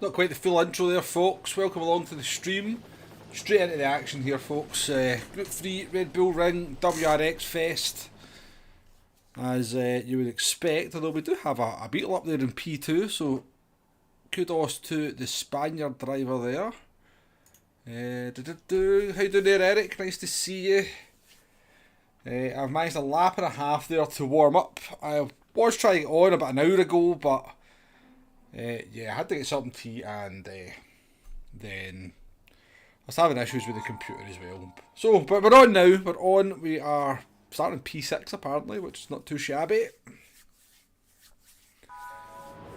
Not quite the full intro there, folks. Welcome along to the stream. Straight into the action here, folks. Group 3 Red Bull Ring WRX Fest. As you would expect, although we do have a Beetle up there in P2, so kudos to the Spaniard driver there. How you doing there, Eric? Nice to see you. I've managed a lap and a half there to warm up. I was trying it on about an hour ago, but yeah, I had to get something to eat, and then I was having issues with the computer as well. So, but we're on now. We're on. We are starting P6 apparently, which is not too shabby.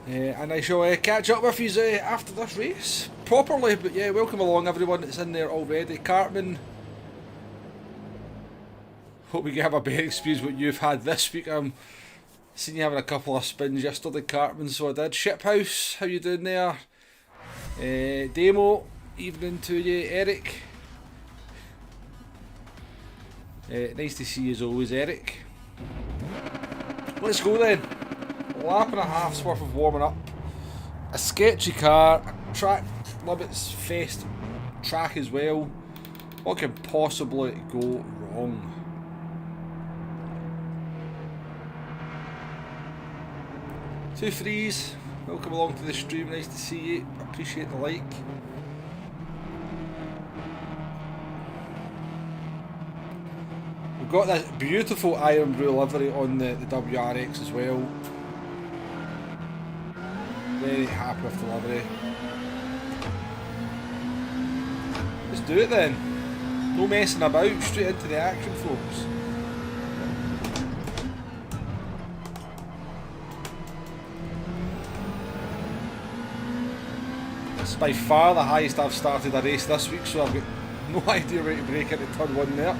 And I shall catch up with you after this race properly. But yeah, welcome along everyone that's in there already. Cartman, hope we can have a better experience what you've had this week. Seen you having a couple of spins yesterday, Cartman, so I did. Shiphouse, how you doing there? Demo, evening to you, Eric. Nice to see you as always, Eric. Let's go then. A lap and a half's worth of warming up. A sketchy car, a track limits fest track as well. What can possibly go wrong? Two threes, welcome along to the stream, nice to see you, appreciate the like. We've got this beautiful Iron Brew livery on the WRX as well. Very happy with the livery. Let's do it then. No messing about, straight into the action, folks. It's by far the highest I've started a race this week, so I've got no idea where to break into turn one there.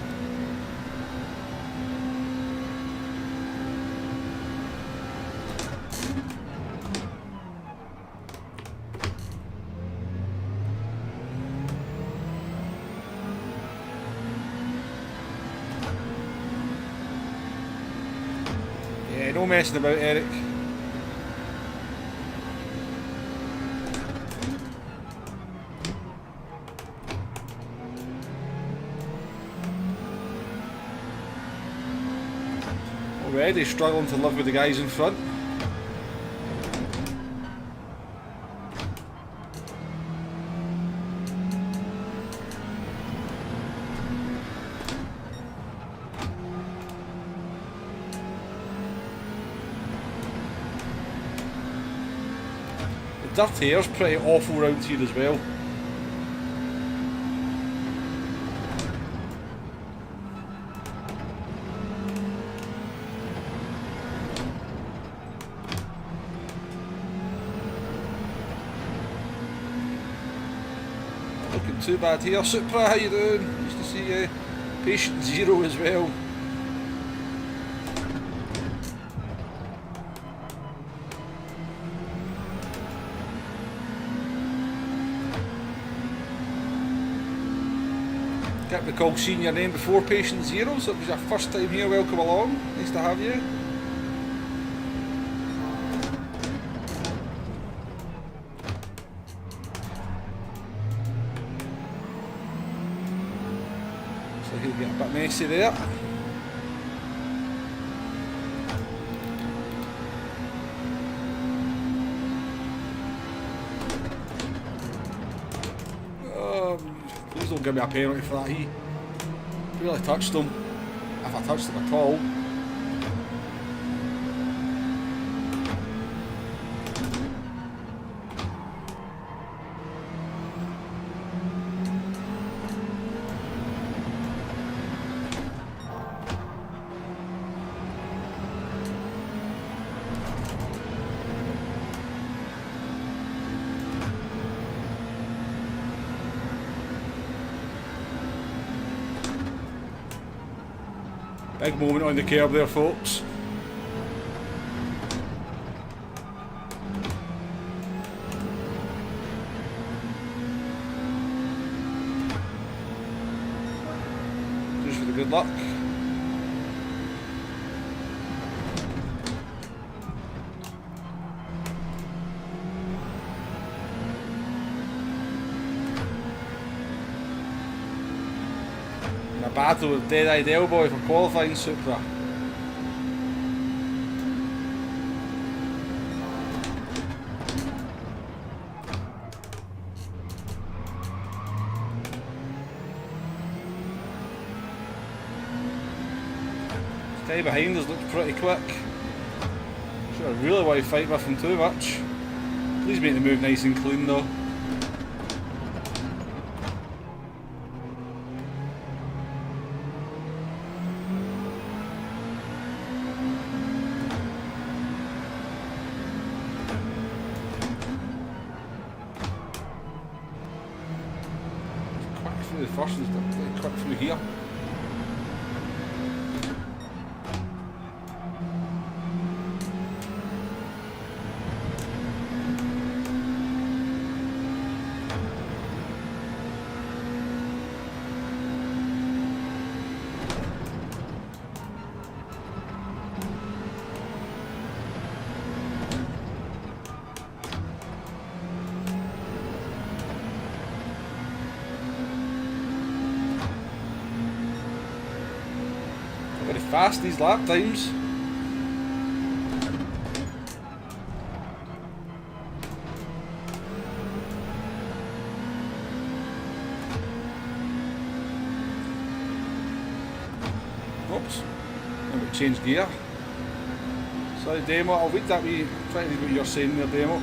Yeah, no messing about, Eric. Already struggling to live with the guys in front. The dirt air's pretty awful round here as well. Too bad here. Supra, how you doing? Nice to see you. Patient Zero as well. Can't recall seeing your name before, Patient Zero, so it was your first time here. Welcome along. Nice to have you. He'll get a bit messy there. Please don't give me a penalty for that. He really touched him. If I touched him at all. Big moment on the curb there, folks. Just for the good luck. battle with Dead-Eyed Elbow for qualifying Supra. This guy behind us looked pretty quick. Sure, I really want to fight with him too much. Please make the move nice and clean though. Quick through the first and quick through here. Very fast these lap times. Oops, I'm going to change gear. Sorry Demo, I'll read that wee, try to read what you're saying there Demo.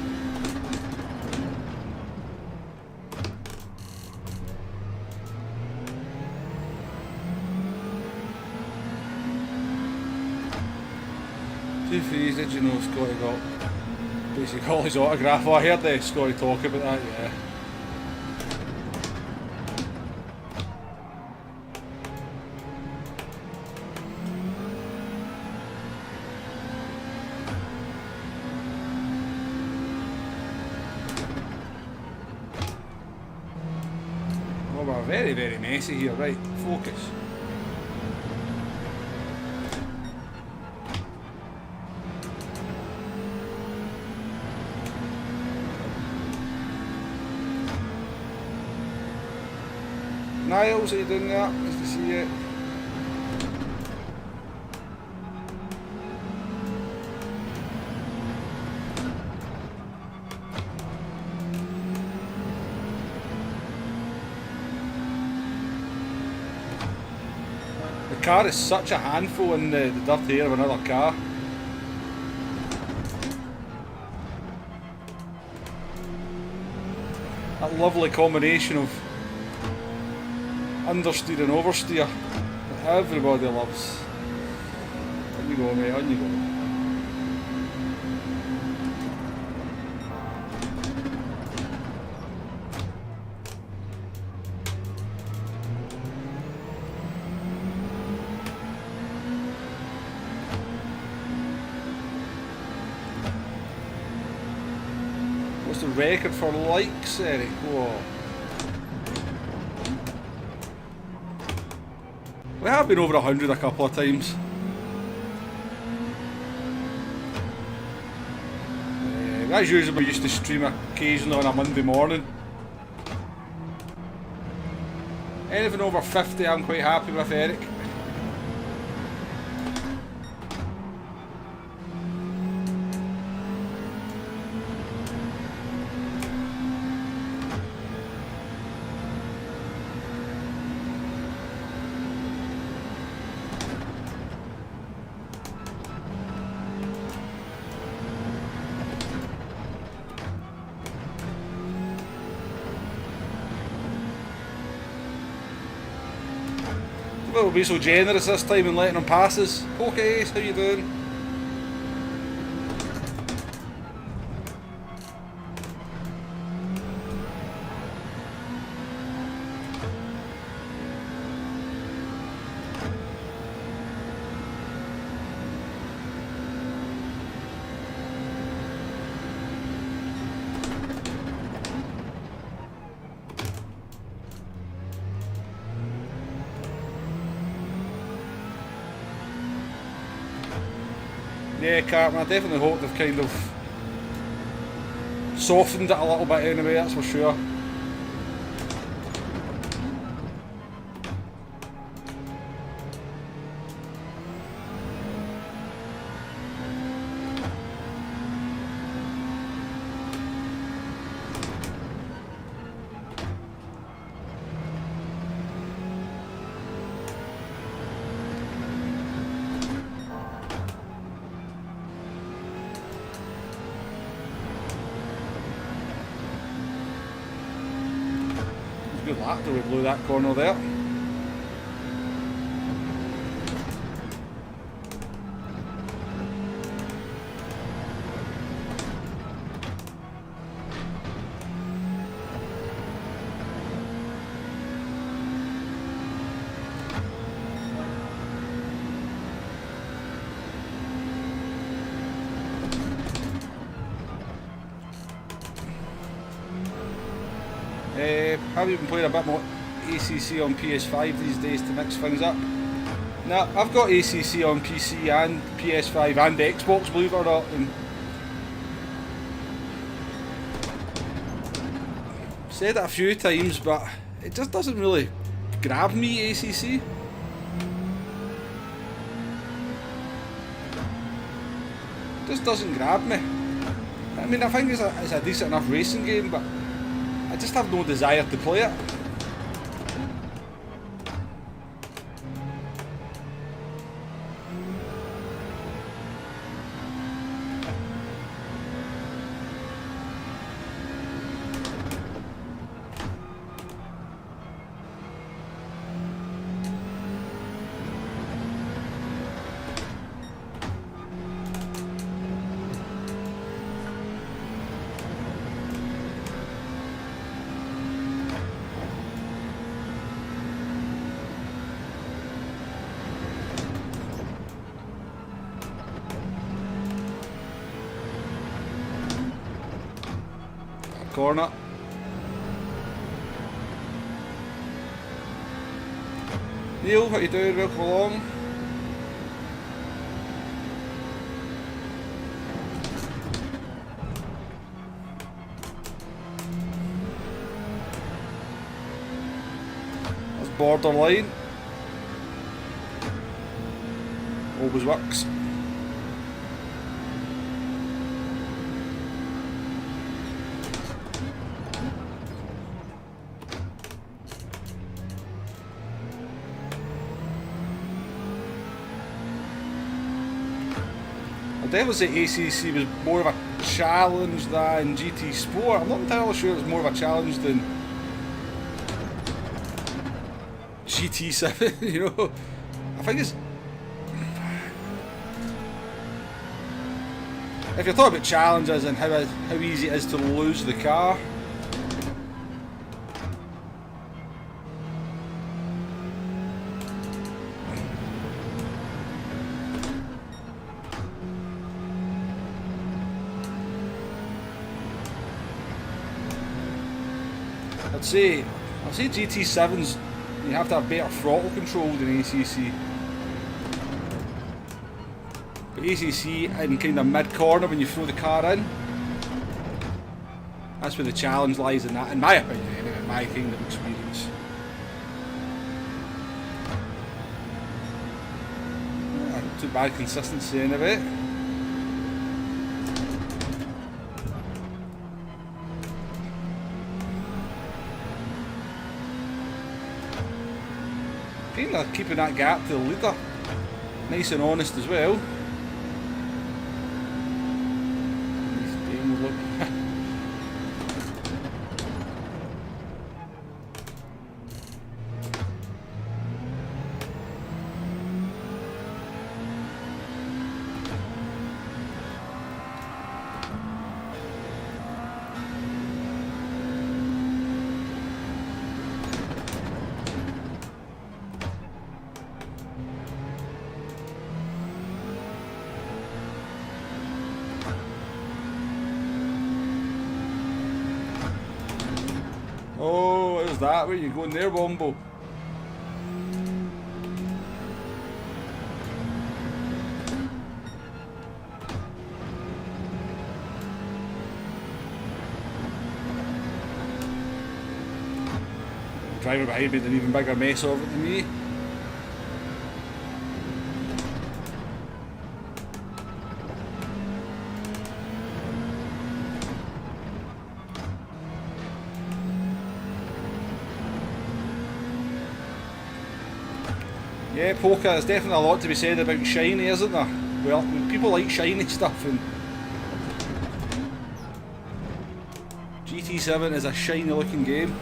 Fees, did you know Scotty got basically all his autograph? Oh, I heard Scotty talk about that, yeah. Oh, we're very, very messy here, right, focus. Niles, are you doing that? Nice to see you. The car is such a handful in the dirt air of another car. That lovely combination of understeer and oversteer that everybody loves. On you go, mate, on you go. What's the record for likes, Eric? Whoa. We have been over 100 a couple of times. As usual, we used to stream occasionally on a Monday morning. Anything over 50 I'm quite happy with, Eric. We'll be so generous this time in letting them pass us. Okay, how you doing? Yeah, Cartman, I definitely hope they've kind of softened it a little bit anyway, that's for sure. good lap though, we blew that corner there. Have you been playing a bit more ACC on PS5 these days to mix things up? Nah, I've got ACC on PC and PS5 and Xbox, believe it or not. And said it a few times, but it just doesn't really grab me, ACC. Just doesn't grab me. I mean, I think it's a decent enough racing game, but I just have no desire to play it. Corner. Neil, how you doing? Welcome along. That's borderline. Always works. I definitely say ACC was more of a challenge than GT Sport. I'm not entirely sure it was more of a challenge than GT7, you know. I think it's... If you're talking about challenges and how easy it is to lose the car, I'd say GT7s, you have to have better throttle control than ACC. But ACC in kind of mid-corner when you throw the car in, that's where the challenge lies in that, in my opinion anyway, my kind of experience. Not too bad consistency anyway. Kind of keeping that gap to the leader, nice and honest as well. Oh, there's that. Where you going there, Wombo? The driver behind me did an even bigger mess of it than me. Yeah, poker, there's definitely a lot to be said about shiny, isn't there? Well, people like shiny stuff, and GT7 is a shiny looking game.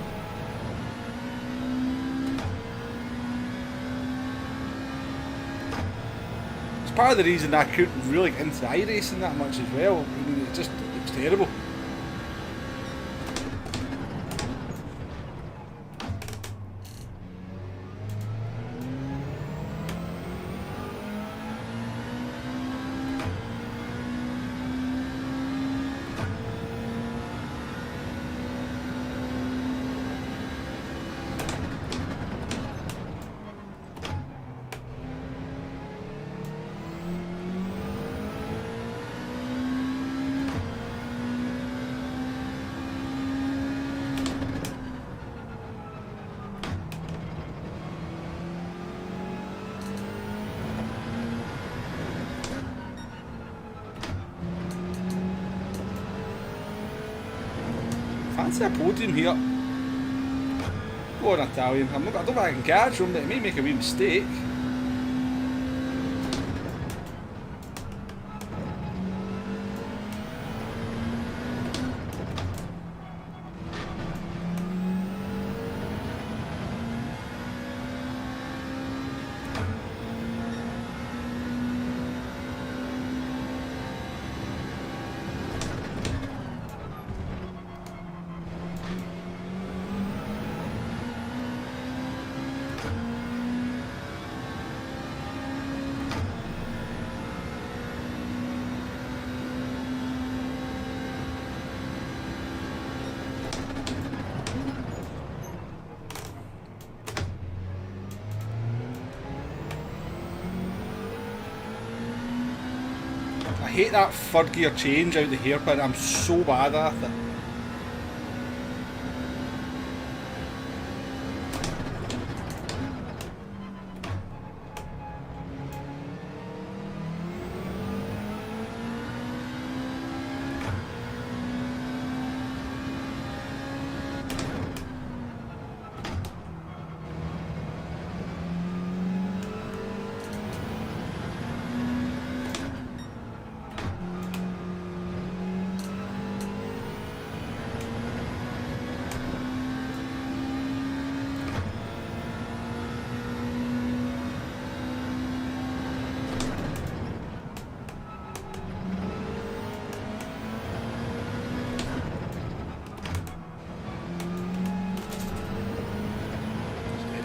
part of the reason I couldn't really get into iRacing that much as well. I mean, it was terrible. Fancy a podium here. Go on, Italian. I don't think I can catch him, but he may make a wee mistake. I hate that third gear change out the hairpin. I'm so bad at it.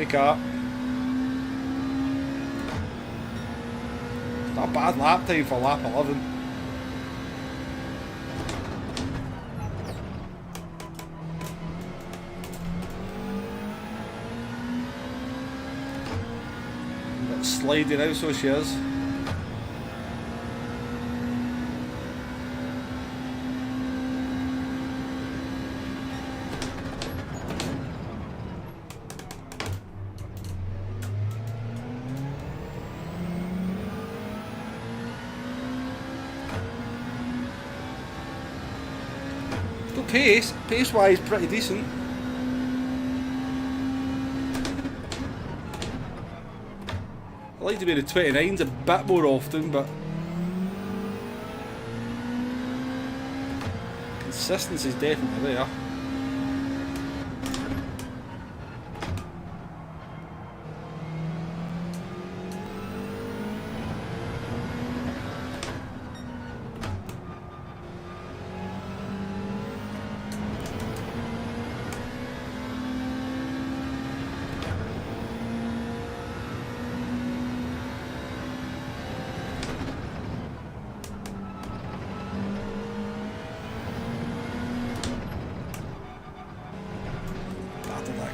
Car. Not a bad lap time for lap 11. But sliding out, so she is. Pace wise, pretty decent. I like to be in the 29s a bit more often, but consistency is definitely there.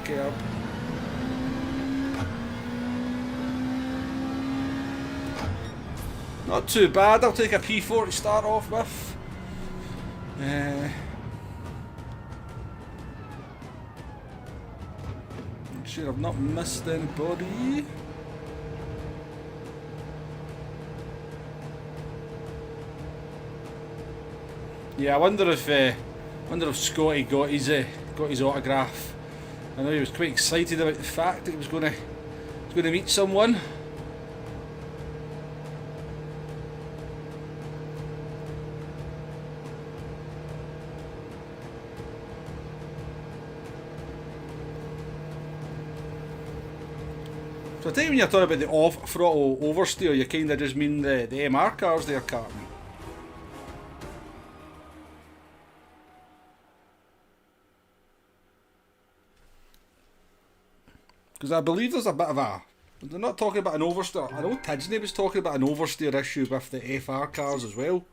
Up. Not too bad. I'll take a P4 to start off with. I'm sure I've not missed anybody. Yeah, I wonder if Scotty got his autograph. I know he was quite excited about the fact that he was going to meet someone. So I think when you're talking about the off-throttle oversteer, you kind of just mean the MR cars there, Captain. Because I believe there's a bit of a... They're not talking about an oversteer. I know Tidney was talking about an oversteer issue with the FR cars as well.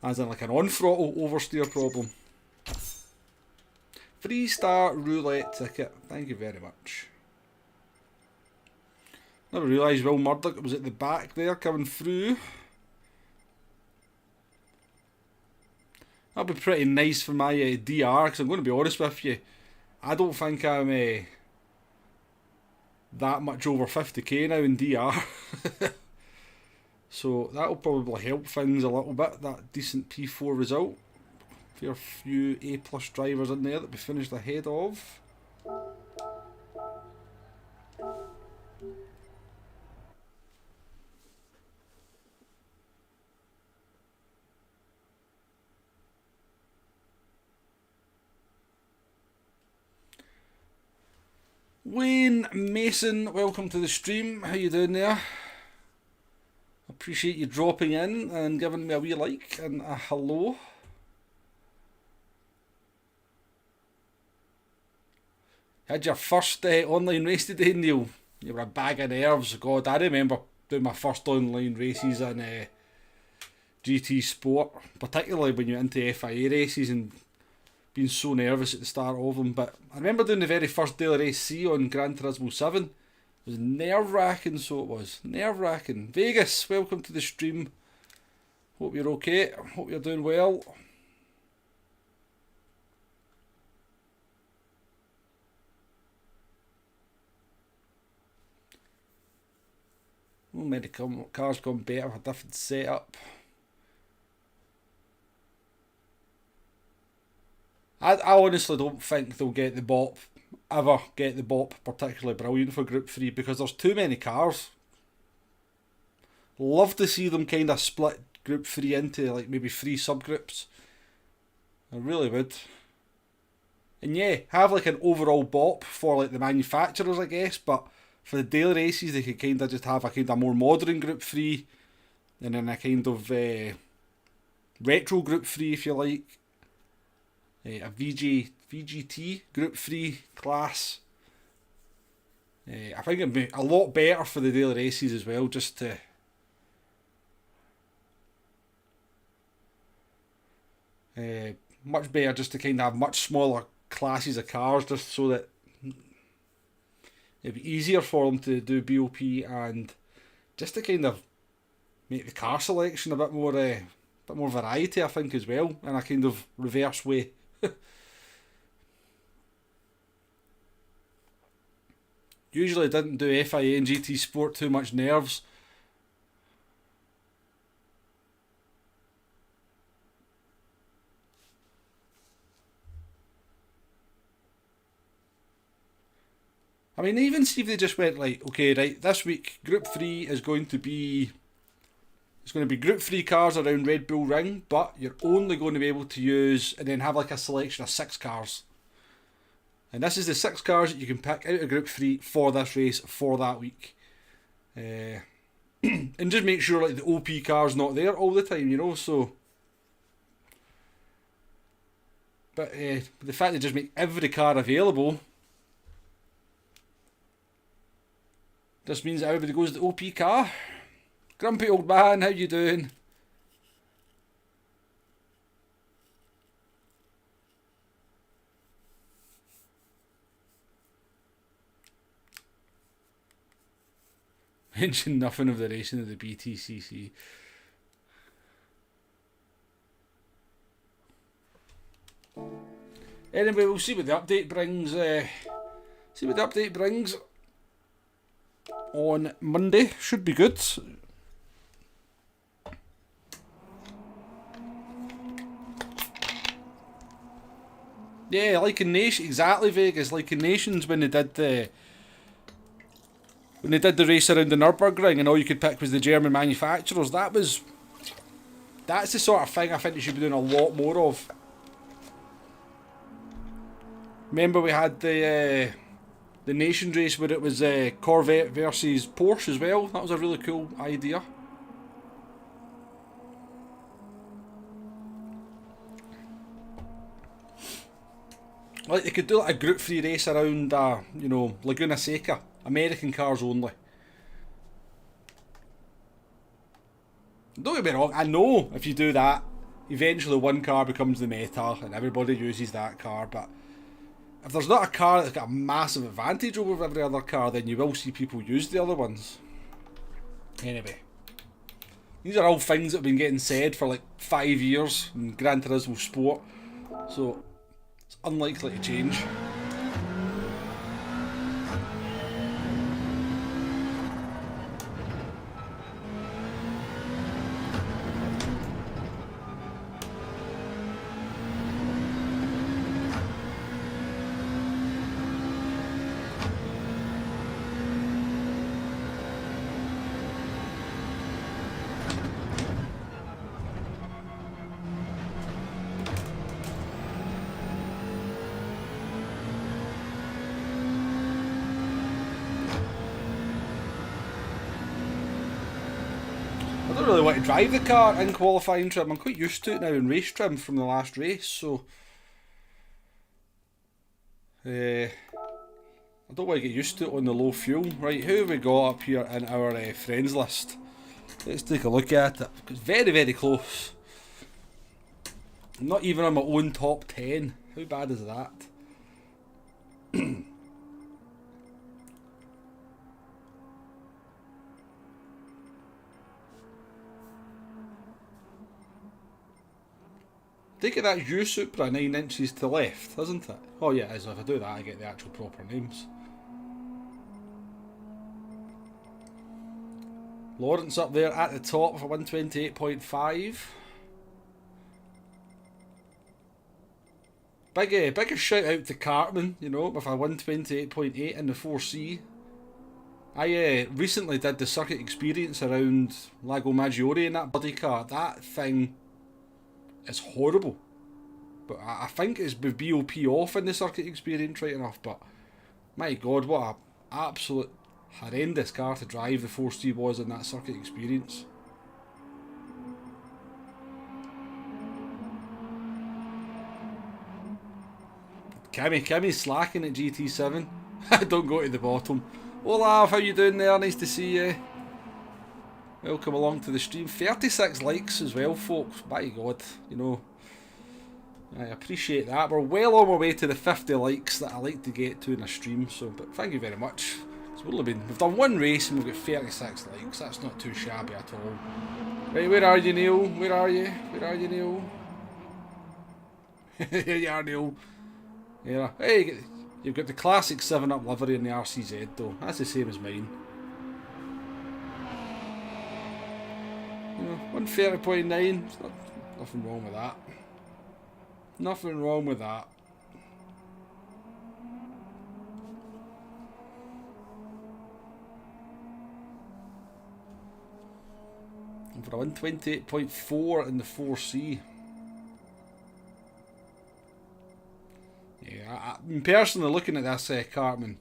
As in like an on-throttle oversteer problem. 3-star roulette ticket. Thank you very much. Never realised Will Murdoch was at the back there coming through. That'd be pretty nice for my DR, because I'm going to be honest with you, I don't think I'm that much over 50k now in DR. So that'll probably help things a little bit, that decent P4 result. Fair few A+ drivers in there that we finished ahead of. Wayne Mason, welcome to the stream. How you doing there? Appreciate you dropping in and giving me a wee like and a hello. Had your first online race today, Neil? You were a bag of nerves. God, I remember doing my first online races in GT Sport, particularly when you're into FIA races and being so nervous at the start of them. But I remember doing the very first daily race C on Gran Turismo 7. It was nerve-wracking, so it was. Nerve-wracking. Vegas, welcome to the stream. Hope you're okay. Hope you're doing well. Many cars gone better, a different setup. I honestly don't think they'll get the BOP, ever get the BOP particularly brilliant for Group 3 because there's too many cars. Love to see them kind of split Group 3 into like maybe 3 subgroups. I really would. And yeah, have like an overall BOP for like the manufacturers, I guess, but for the daily races they could kind of just have a kind of more modern Group 3 and then a kind of retro Group 3 if you like. A VGT Group 3 class. I think it'd be a lot better for the daily races as well, just to much better just to kind of have much smaller classes of cars, just so that it'd be easier for them to do BOP and just to kind of make the car selection a bit more variety, I think, as well, in a kind of reverse way. Usually didn't do FIA and GT Sport too much nerves. I mean, even see if they just went like, okay, right, this week Group 3 is going to be... It's going to be Group 3 cars around Red Bull Ring, but you're only going to be able to use and then have like a selection of 6 cars. And this is the 6 cars that you can pick out of Group 3 for this race for that week. And just make sure like the OP car's not there all the time, you know, so... But the fact they just make every car available just means that everybody goes to the OP car. Grumpy old man, how you doing? Mention nothing of the racing of the BTCC. Anyway, we'll see what the update brings. On Monday. Should be good. Yeah, like in Nation, exactly, Vegas. Like in Nations when they did the race around the Nürburgring and all you could pick was the German manufacturers. That's the sort of thing I think they should be doing a lot more of. Remember we had the the Nations race where it was Corvette versus Porsche as well. That was a really cool idea. Like they could do like a group free race around, you know, Laguna Seca. American cars only. Don't get me wrong, I know if you do that, eventually one car becomes the meta and everybody uses that car, but if there's not a car that's got a massive advantage over every other car, then you will see people use the other ones. Anyway. These are all things that have been getting said for like 5 years in Gran Turismo Sport, so it's unlikely to change. I don't really want to drive the car in qualifying trim. I'm quite used to it now in race trim from the last race, so I don't want to get used to it on the low fuel. Right, who have we got up here in our friends list? Let's take a look at it. It's very, very close. I'm not even on my own top 10. How bad is that? Take it that U Supra 9 inches to the left, isn't it? Oh yeah, it is. If I do that, I get the actual proper names. Lawrence up there at the top for 128.5. Big shout out to Cartman, you know, with a 128.8 in the 4C. I recently did the circuit experience around Lago Maggiore in that bloody car. That thing is horrible. But I think it's with BOP off in the circuit experience right enough, but my god, what a absolute horrendous car to drive the 4C was in that circuit experience. Kimmy's slacking at GT7. Don't go to the bottom. Olaf, how you doing there? Nice to see you. Welcome along to the stream. 36 likes as well, folks. My god, you know, I appreciate that. We're well on our way to the 50 likes that I like to get to in a stream, so but thank you very much. We've done one race and we've got 36 likes. That's not too shabby at all. Right, where are you, Neil? Where are you? Where are you, Neil? Here you are, Neil. Yeah. Hey, you've got the classic 7-Up livery in the RCZ though. That's the same as mine. You know, 130.9. Nothing wrong with that. Nothing wrong with that. And for a 128.4 in the 4C. Yeah, I'm personally looking at this Cartman,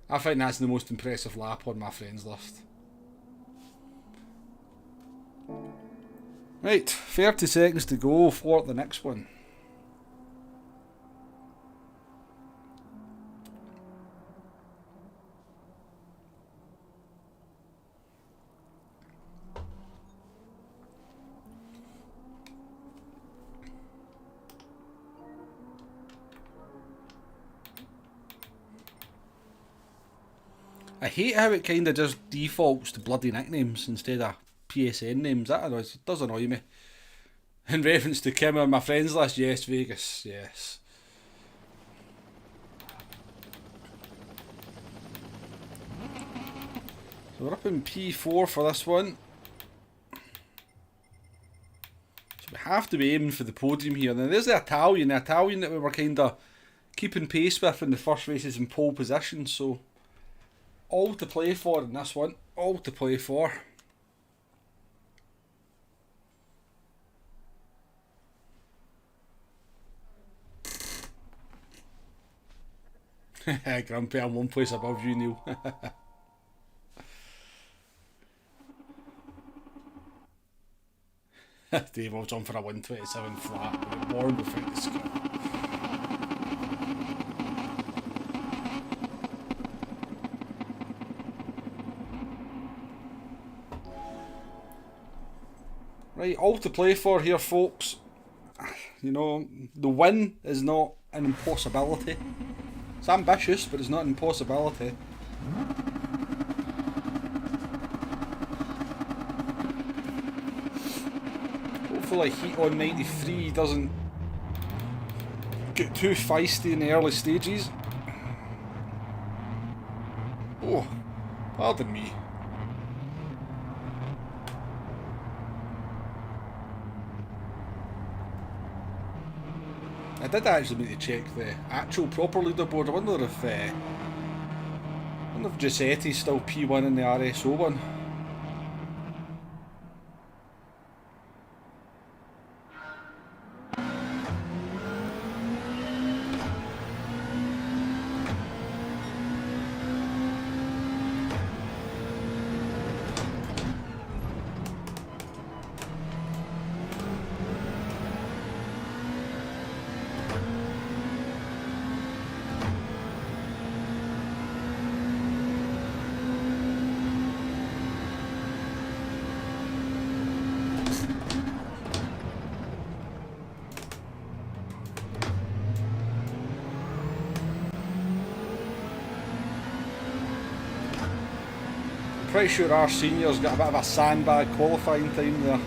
I think that's the most impressive lap on my friends list. Right, 30 seconds to go for the next one. I hate how it kind of just defaults to bloody nicknames instead of PSN names. That annoys, it does annoy me. In reference to Kim on my friends list, yes, Vegas, yes. So we're up in P4 for this one. So we have to be aiming for the podium here. Now there's the Italian that we were kind of keeping pace with in the first races in pole position, so all to play for in this one. All to play for. Grumpy, I'm one place above you, Neil. Dave, I've jumped for a 127 flat. Warren will fight the script. Right, all to play for here, folks. You know, the win is not an impossibility. It's ambitious, but it's not an impossibility. Hopefully Heat on 93 doesn't get too feisty in the early stages. Oh, pardon me. I did actually need to check the actual proper leaderboard. I wonder if Giuseppe's still P1 in the RSO one. Pretty sure our seniors got a bit of a sandbag qualifying time there.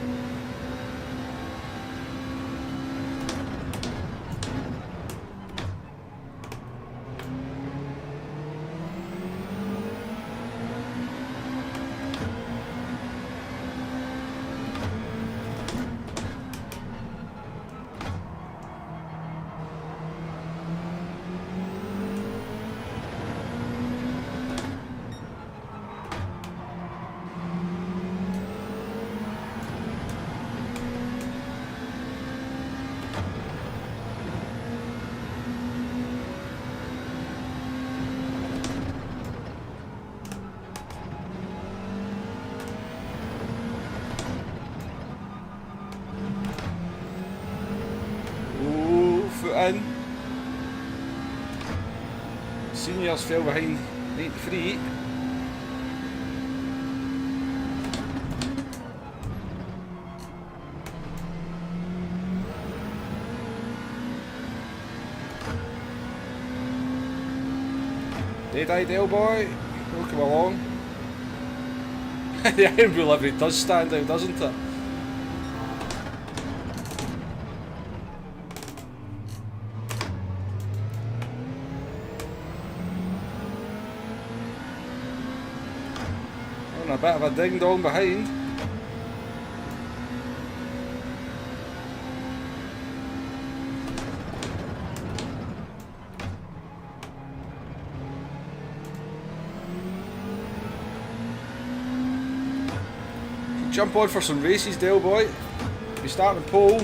In. Seniors fell behind 93. Dead-eye Dale boy, welcome along. The iron livery does stand out, doesn't it? A bit of a ding dong behind. Jump on for some races, Dale boy. We start with pole.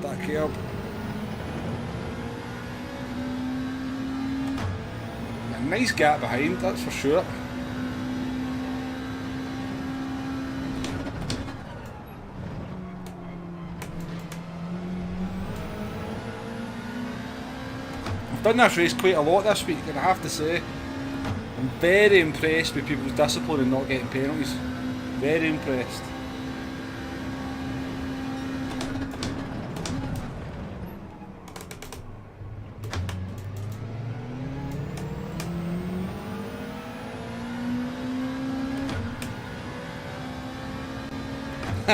That curb. A nice gap behind, that's for sure. I've done this race quite a lot this week, and I have to say, I'm very impressed with people's discipline and not getting penalties. Very impressed.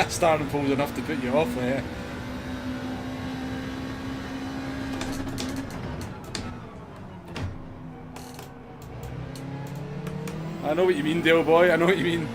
Starting pole's enough to put you off there. I know what you mean, Dale boy, I know what you mean.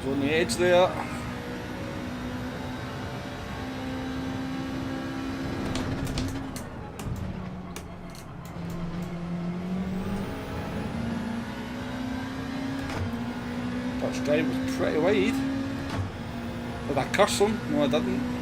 On the edge there. Touch drive was pretty wide. Did I curse him? No, I didn't.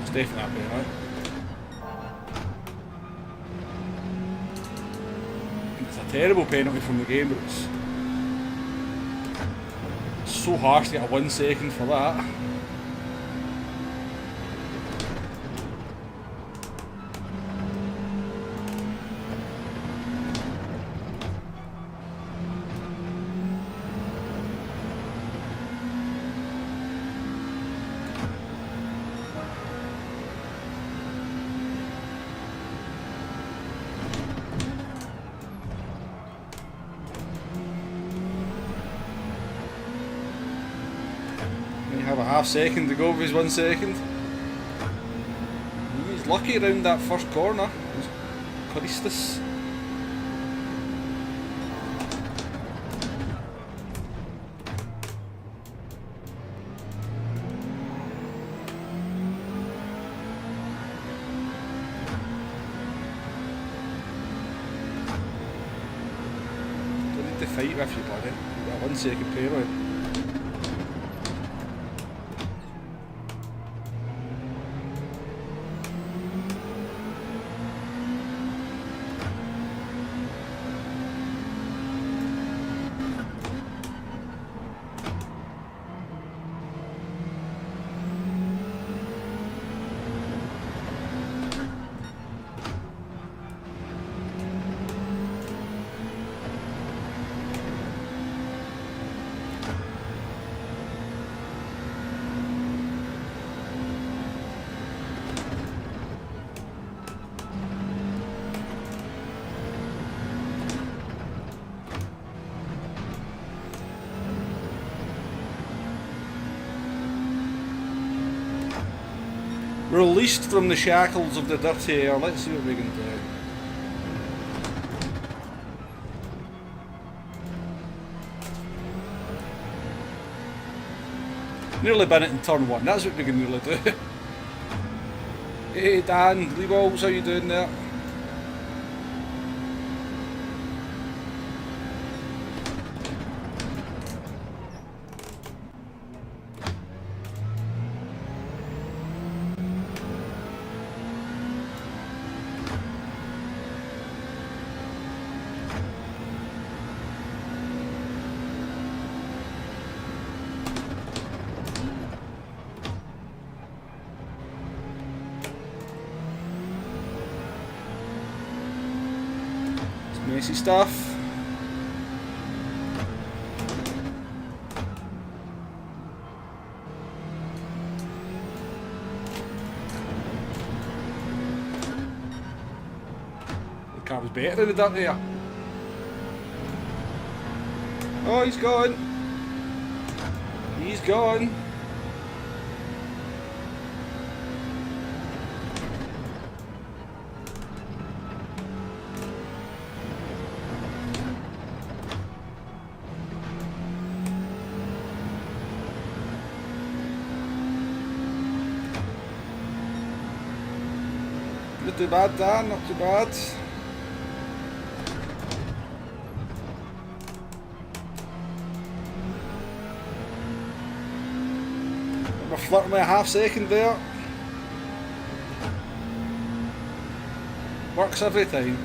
Definitely happening, right? It's a terrible penalty from the game, but it's so harsh to get a 1 second for that. Have a half second to go with his 1 second. He's lucky around that first corner. Choristus. Don't need to fight with you, buddy. You've got a 1 second payload. Released from the shackles of the dirty air. Let's see what we can do. Nearly been it in turn 1. That's what we can nearly do. Hey Dan, Lee Balls, how you doing there? Messy stuff. The car was better in the dirt there. Oh, he's gone. He's gone. Not too bad, Dan, not too bad. We're flirting with a half second there. Works every time.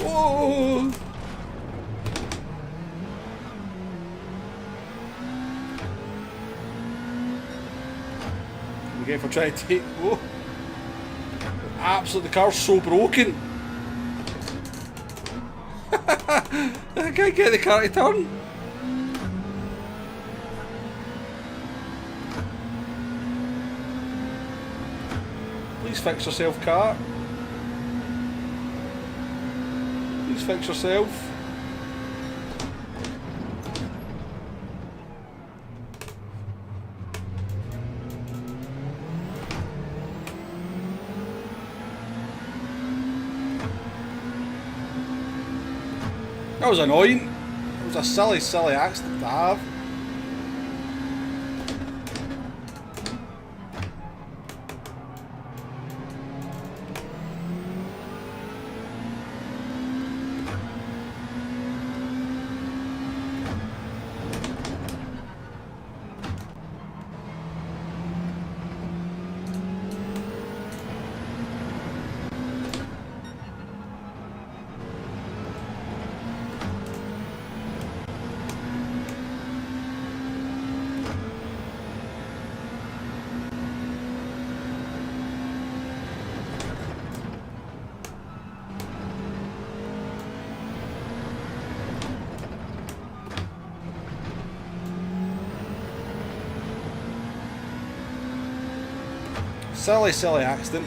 Whoa! Again for trying to take. Whoa! Absolutely, the car's so broken. I can't get the car to turn. Please fix yourself, car. Please fix yourself. That was annoying. It was a silly, silly accident to have. Silly, silly accident.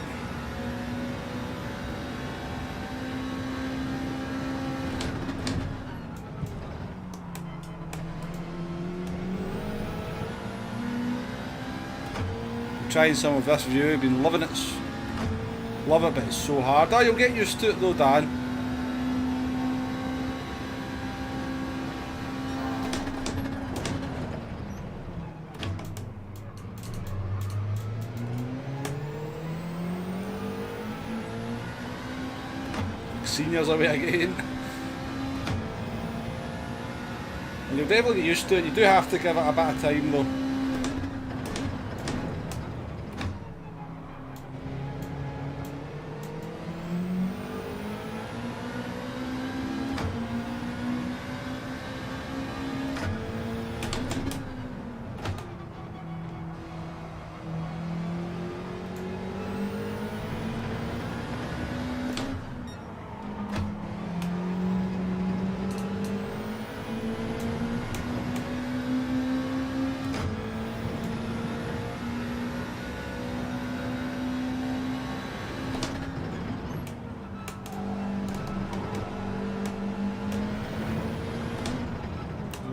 Trying some of this review, been loving it. Love it, but it's so hard. Oh, you'll get used to it though, Dan. Seniors away again. And you'll definitely get used to it. You do have to give it a bit of time though.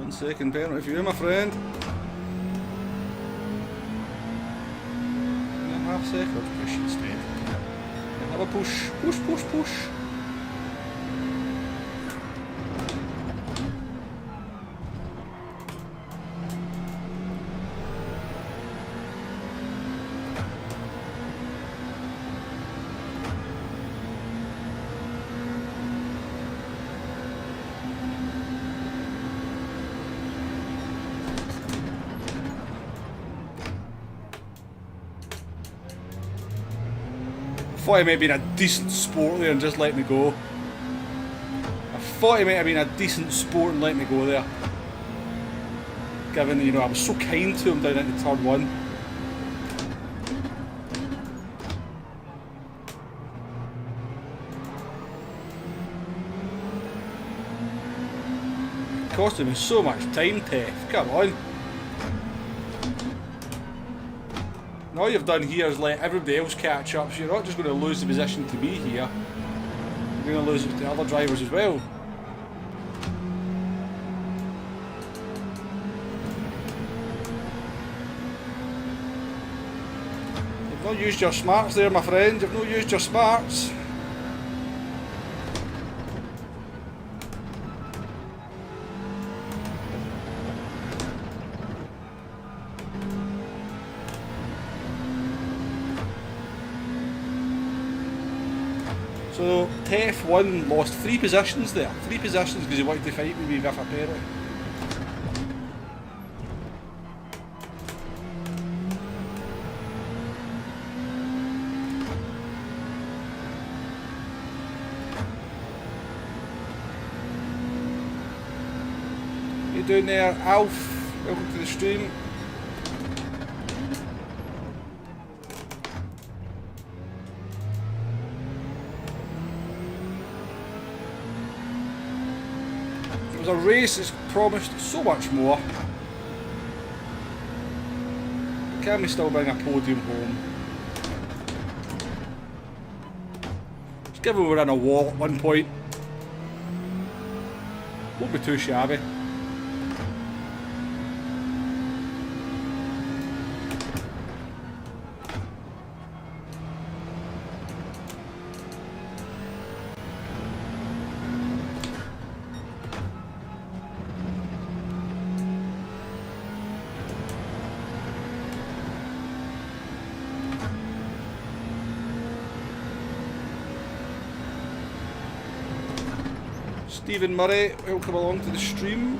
Second penalty for you, my friend. Half second. Push instead. Have a push. Push, push, push. thought he might have been a decent sport there and just let me go. I thought he might have been a decent sport and let me go there. Given, you know, I was so kind to him down into turn 1. It costed me so much time, Tef. Come on. And all you've done here is let everybody else catch up, so you're not just going to lose the position to me here. You're going to lose it to other drivers as well. You've not used your smarts there, my friend. You've not used your smarts. So Tef 1 lost 3 positions there. 3 positions because he wanted to fight with me with a penalty. How you doing there, Alf? Welcome to the stream. It was a race that's promised so much more. Can we still bring a podium home? Just given we're in a wall at one point. Won't be too shabby. Stephen Murray, welcome along to the stream.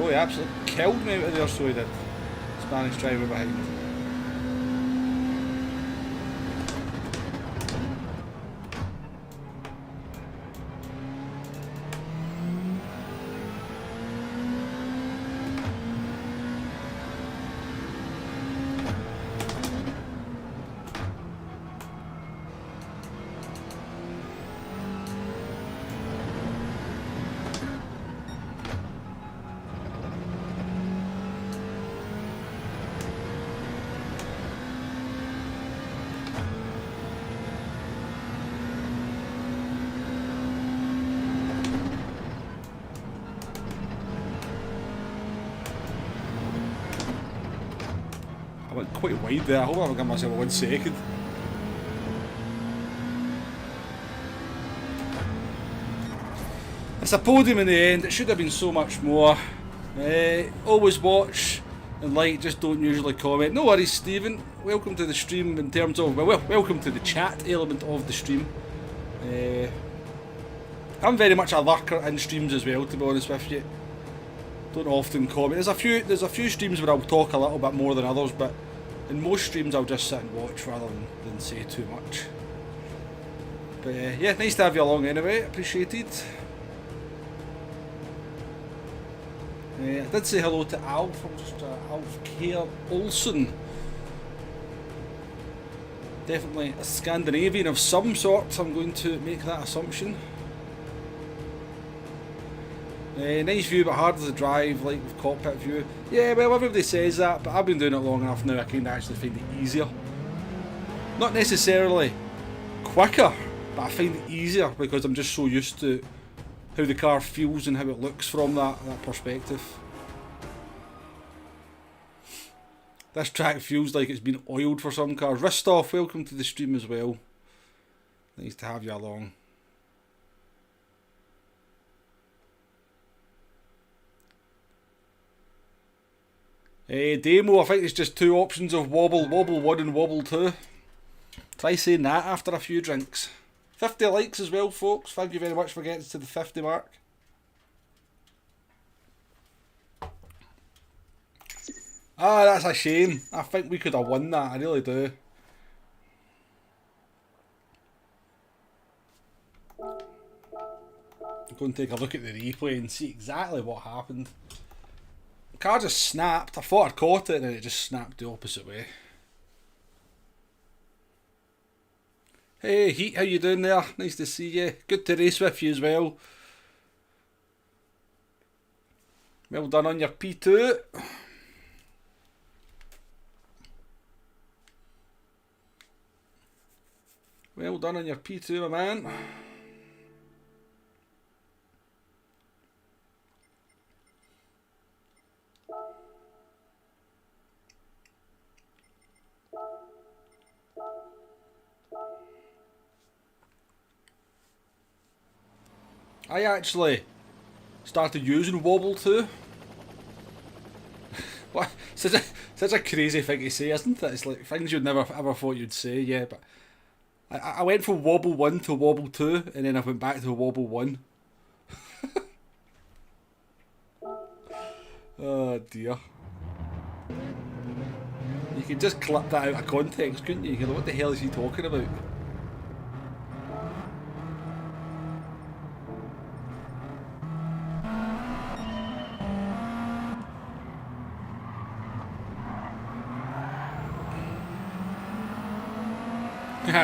Oh, he absolutely killed me out of there, so he did. Spanish driver behind. Quite wide there. I hope I haven't got myself 1 second. It's a podium in the end. It should have been so much more. Always watch and like, just don't usually comment. No worries, Stephen. Welcome to the stream in terms of, well, welcome to the chat element of the stream. I'm very much a lurker in streams as well, to be honest with you. Don't often comment. There's a few streams where I'll talk a little bit more than others, but in most streams I'll just sit and watch rather than say too much. But yeah, nice to have you along anyway, appreciated. I did say hello to Alf, I'm just Alf Care Olsen. Definitely a Scandinavian of some sort, I'm going to make that assumption. Nice view but hard to drive, like with cockpit view. Yeah, well, everybody says that, but I've been doing it long enough now I can actually find it easier. Not necessarily quicker, but I find it easier because I'm just so used to how the car feels and how it looks from that perspective. This track feels like it's been oiled for some cars. Ristoff, welcome to the stream as well. Nice to have you along. Demo, I think it's just 2 options of wobble, wobble 1 and wobble 2. Try saying that after a few drinks. 50 likes as well, folks. Thank you very much for getting to the 50 mark. Ah, that's a shame. I think we could have won that, I really do. Go and take a look at the replay and see exactly what happened. The car just snapped. I thought I'd caught it and then it just snapped the opposite way. Hey Heat, how you doing there? Nice to see you. Good to race with you as well. Well done on your P2. Well done on your P2, my man. I actually started using Wobble too. What? Such a crazy thing to say, isn't it? It's like things you'd never ever thought you'd say, yeah, but I went from Wobble 1 to Wobble 2 and then I went back to Wobble 1. Oh dear. You could just clip that out of context, couldn't you? You know, what the hell is he talking about?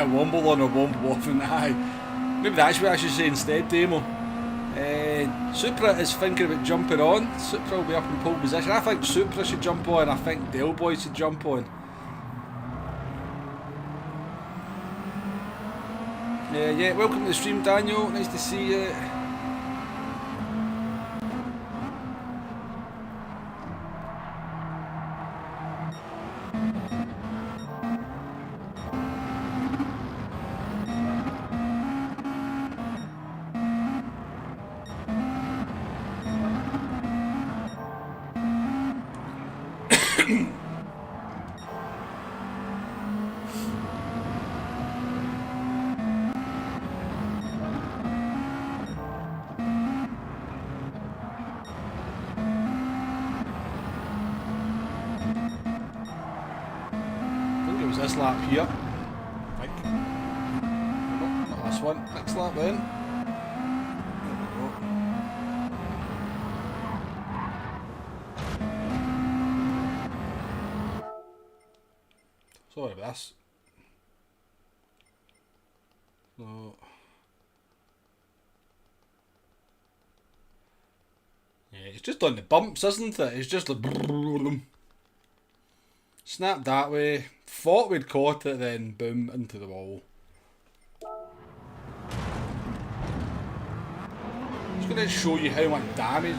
Womble on or womble off and aye. Maybe that's what I should say instead, Demo. Supra is thinking about jumping on. Supra will be up in pole position. I think Supra should jump on. I think Del Boy should jump on. Yeah, welcome to the stream, Daniel. Nice to see you. This lap here, I think. No, not this one. Next lap then. There we go. Sorry about this. So, yeah, it's just on the bumps, isn't it? It's just like snap that way. Thought we'd caught it, then boom, into the wall. Just going to show you how much damage.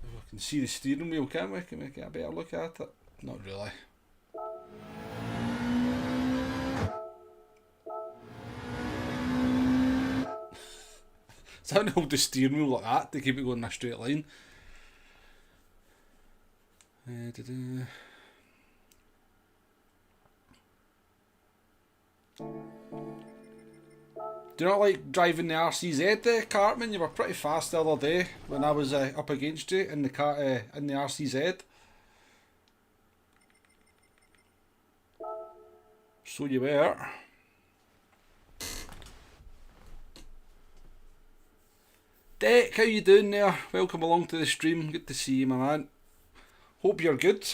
We can see the steering wheel, can't we? Can we get a better look at it? Not really. So I hold the steering wheel like that to keep it going in a straight line. Do you not like driving the RCZ, Cartman? You were pretty fast the other day when I was up against you in the car in the RCZ. So you were. Deck, how you doing there? Welcome along to the stream. Good to see you, my man. Hope you're good.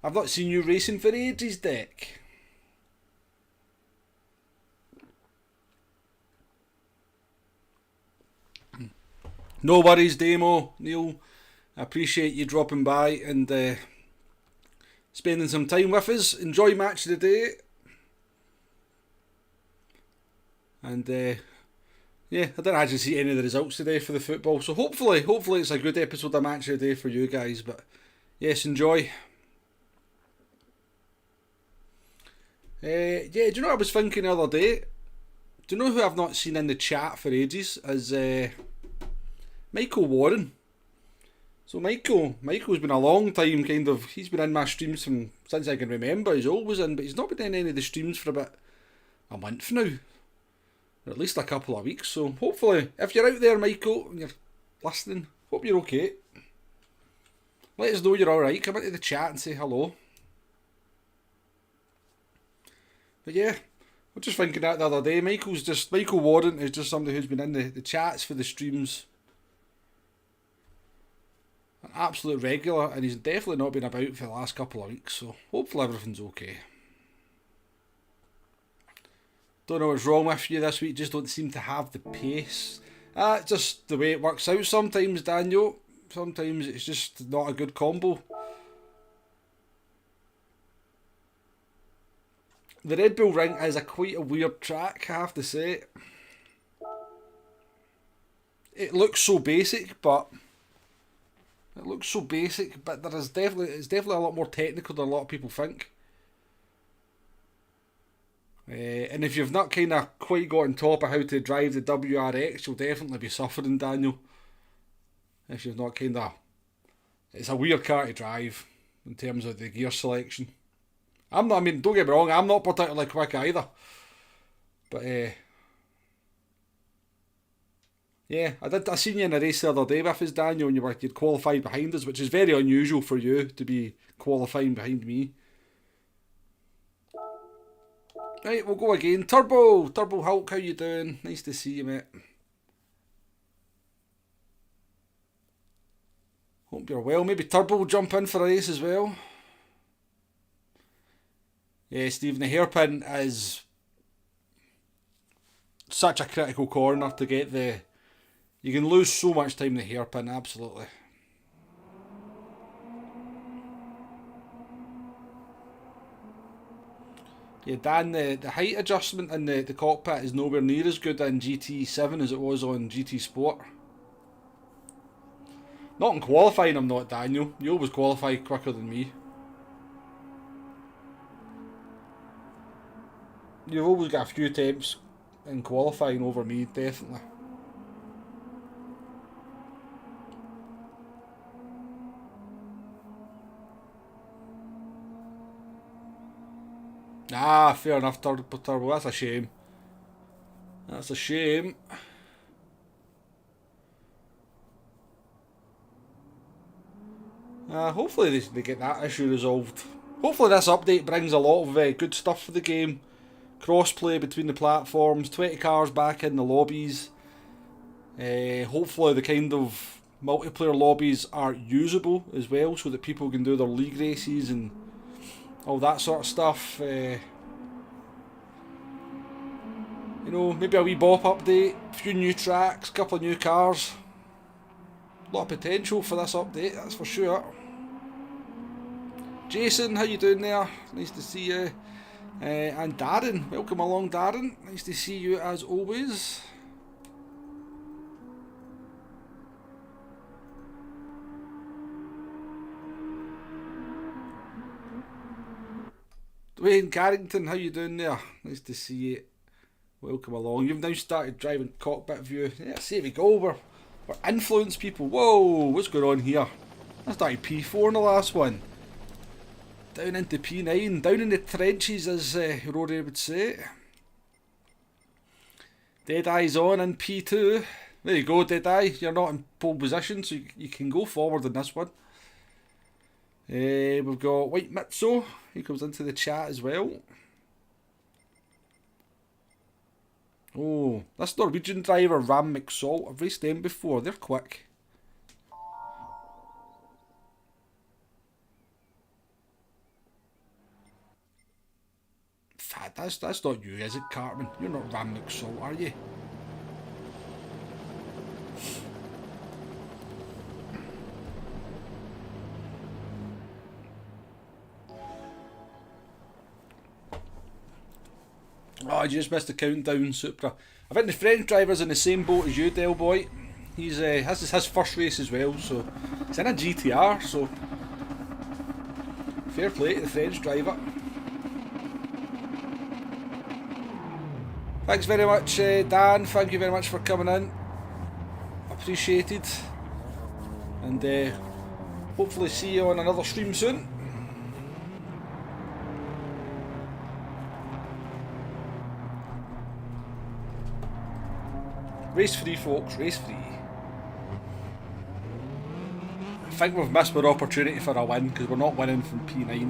I've not seen you racing for ages, Deck. No worries, Demo, Neil. I appreciate you dropping by and spending some time with us. Enjoy match of the day. And yeah, I didn't actually see any of the results today for the football, so hopefully it's a good episode of Match of the Day for you guys. But yes, enjoy. Yeah, do you know what I was thinking the other day? Do you know who I've not seen in the chat for ages? Is Michael Warren. So Michael's been a long time he's been in my streams since I can remember. He's always in, but he's not been in any of the streams for about a month now. Or at least a couple of weeks. So hopefully, if you're out there, Michael, and you're listening, hope you're okay. Let us know you're alright. Come into the chat and say hello. But yeah, I was just thinking that the other day. Michael Warren is just somebody who's been in the chats for the streams. An absolute regular, and he's definitely not been about for the last couple of weeks, so hopefully everything's okay. Don't know what's wrong with you this week, just don't seem to have the pace. Just the way it works out sometimes, Daniel. Sometimes it's just not a good combo. The Red Bull Ring is quite a weird track, I have to say. It looks so basic, but it's definitely a lot more technical than a lot of people think. And if you've not kind of quite got on top of how to drive the WRX, you'll definitely be suffering, Daniel. If you've not it's a weird car to drive in terms of the gear selection. Don't get me wrong, I'm not particularly quick either. But yeah, I seen you in a race the other day with us, Daniel, and you'd qualified behind us, which is very unusual for you to be qualifying behind me. Right, we'll go again. Turbo Hulk, how you doing? Nice to see you, mate. Hope you're well. Maybe Turbo will jump in for a race as well. Yeah, Stephen, the hairpin is such a critical corner to get the... You can lose so much time in the hairpin, absolutely. Yeah, Dan, the height adjustment in the cockpit is nowhere near as good in GT7 as it was on GT Sport. Not in qualifying, I'm not, Daniel. You always qualify quicker than me. You've always got a few attempts in qualifying over me, definitely. Ah, fair enough, Turbo. That's a shame. That's a shame. Hopefully they get that issue resolved. Hopefully this update brings a lot of good stuff for the game. Crossplay between the platforms, 20 cars back in the lobbies. Hopefully the kind of multiplayer lobbies are usable as well, so that people can do their league races and all that sort of stuff. You know, maybe a wee bop update, a few new tracks, a couple of new cars. A lot of potential for this update, that's for sure. Jason, how you doing there? Nice to see you. And Darren, welcome along, Darren. Nice to see you as always. Dwayne Carrington, how you doing there? Nice to see you. Welcome along. You've now started driving cockpit view. Yeah, see we go. We're influence people. Whoa, what's going on here? I started P4 in the last one. Down into P9, down in the trenches, as Rory would say. Deadeye's on in P2. There you go, Deadeye. You're not in pole position, so you can go forward in this one. We've got White Mitso. He comes into the chat as well. Oh, this Norwegian driver, Ram McSalt. I've raced them before. They're quick. That's not you, is it, Cartman? You're not Ram McSalt, are you? Oh, I just missed the countdown, Supra. I think the French driver's in the same boat as you, Del Boy. He's this is his first race as well, so he's in a GTR, so fair play to the French driver. Thanks very much, Dan. Thank you very much for coming in. Appreciated. And hopefully see you on another stream soon. Race free, folks, race free. I think we've missed our opportunity for a win because we're not winning from P9.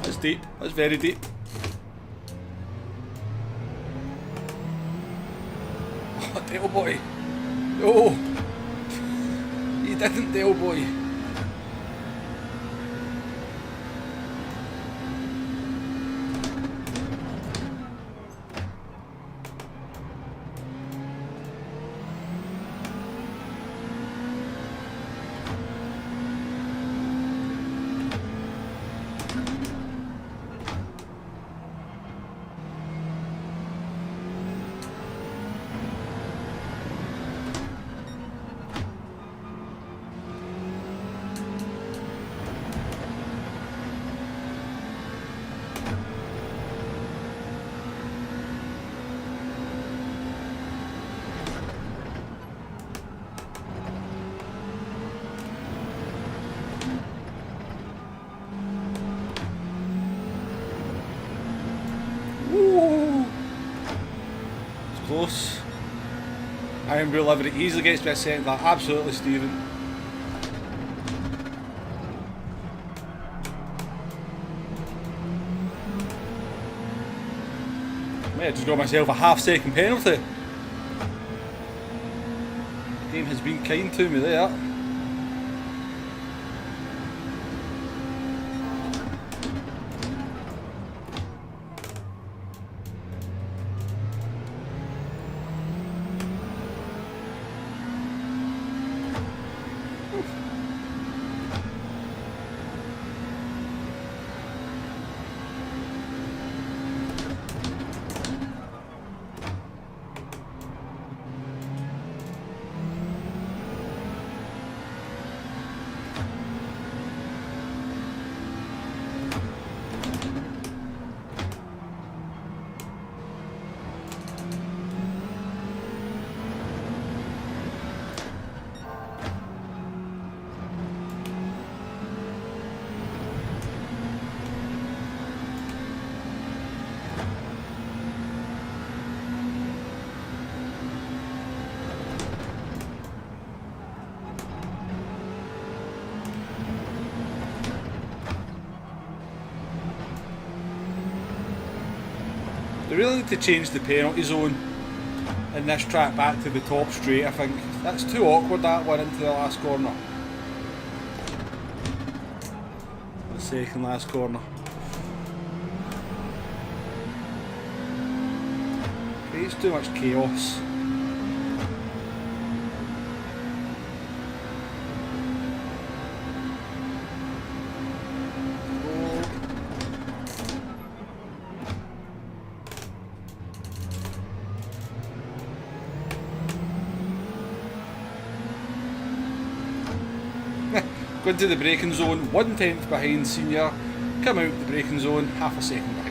That's deep, that's very deep. Oh, Del Boy. No! You didn't, Del Boy. Close. Iron Bull Livery easily gets me a second. That absolutely, Stephen. Might have just got myself a half-second penalty. The game has been kind to me there. They really need to change the penalty zone in this track back to the top straight, I think. That's too awkward, that one into the last corner. The second last corner. Creates too much chaos. Go into the braking zone, 1/10 behind senior, come out the braking zone, half a second behind.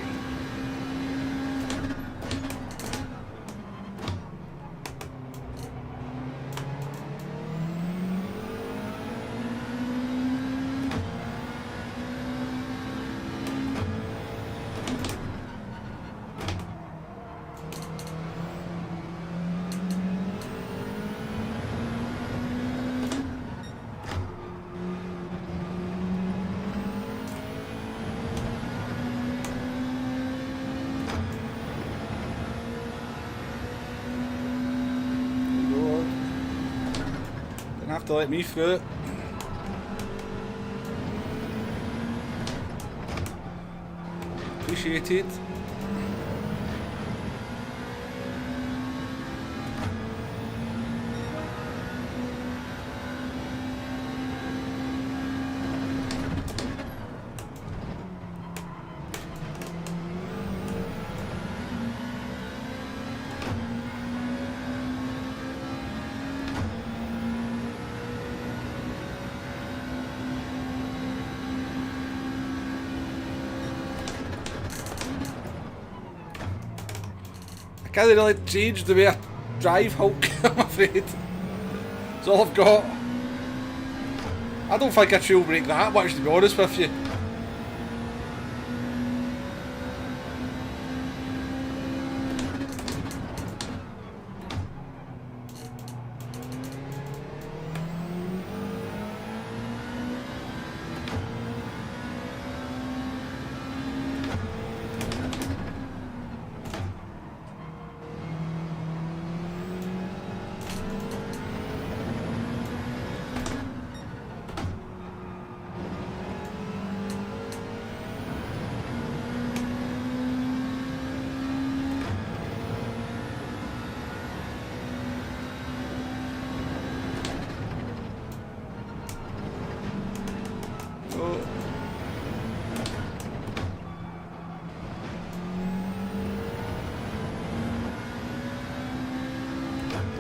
have to let me through it. Appreciated. I can't really change the way I drive, Hulk, I'm afraid. That's all I've got. I don't think I trail brake that much, to be honest with you.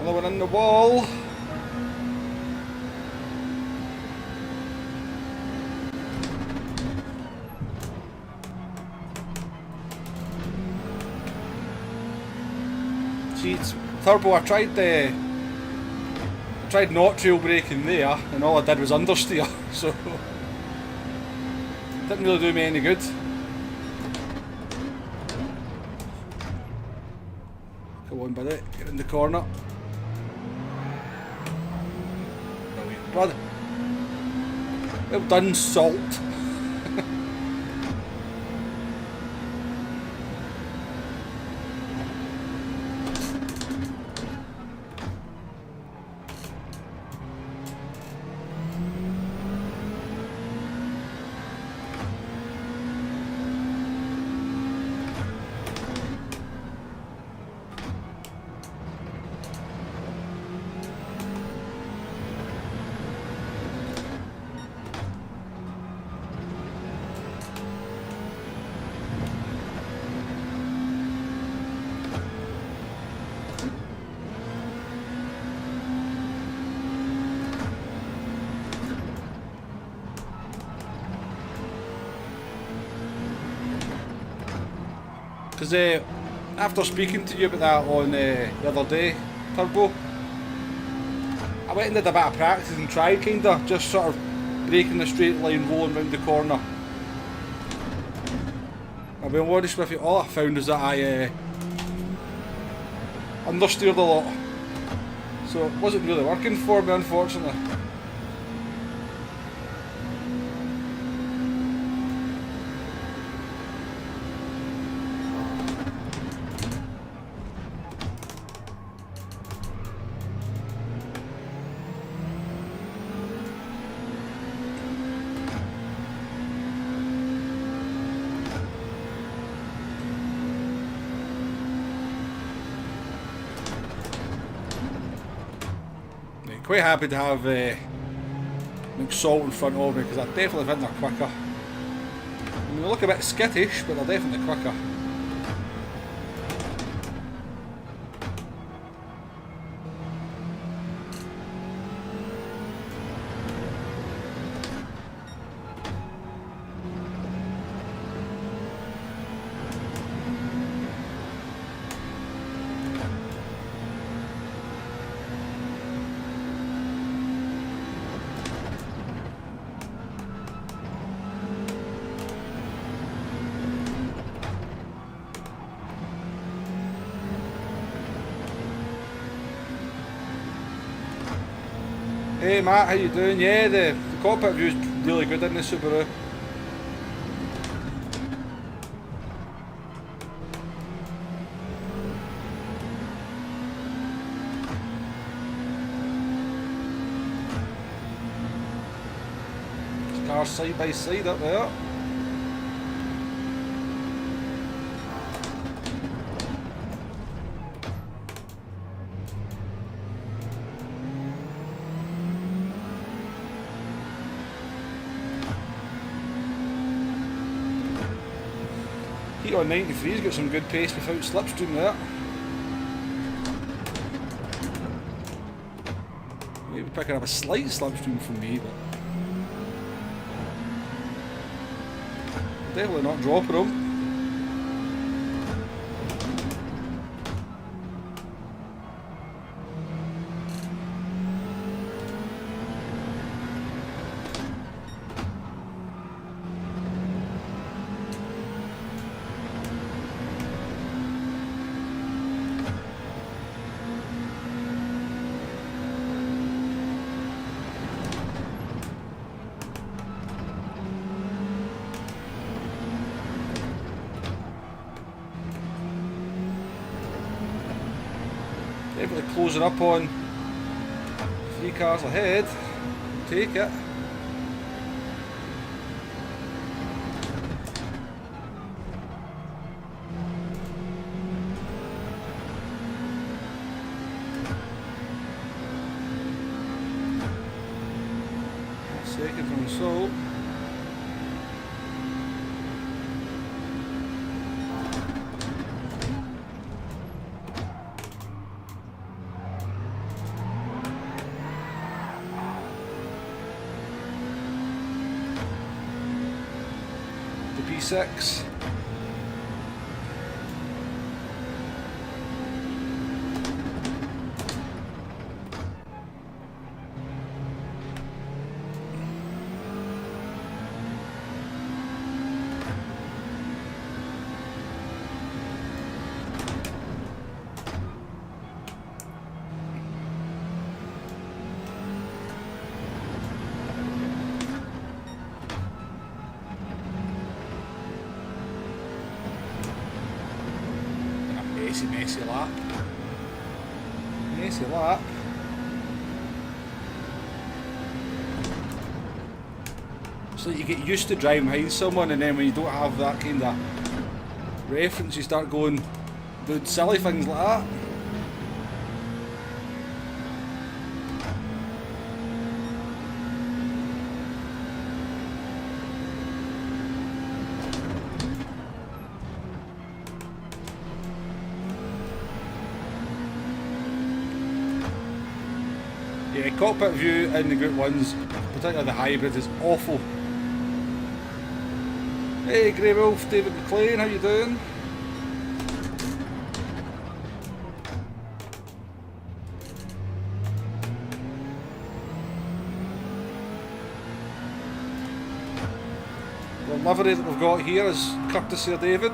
Another one in the wall. Jeez, Turbo, I tried not trail braking there, and all I did was understeer, so didn't really do me any good. Come on, buddy, get in the corner. Brilliant, brother. Well done, Salt. Because after speaking to you about that on the other day, Turbo, I went and did a bit of practice and tried kinda, just sort of braking the straight line, rolling round the corner. I'll be honest with you, all I found is that I understeered a lot. So it wasn't really working for me, unfortunately. Quite happy to have McSalt in front of me because I definitely think they're quicker. I mean, they look a bit skittish, but they're definitely quicker. Hey Matt, how you doing? Yeah, the cockpit view is really good in the Subaru. cars side by side up there. Heat on 93's got some good pace without slipstream there. Maybe picking up a slight slipstream from me, but definitely not dropping him. Definitely closing up on 3 cars ahead. Take it. Second from the Soul. P6. Messy lap. Messy lap. So you get used to driving behind someone, and then when you don't have that kind of reference, you start doing silly things like that. Yeah, cockpit view in the Group 1s, particularly the hybrid, is awful. Hey Grey Wolf, David McLean, how you doing? The livery that we've got here is courtesy of David.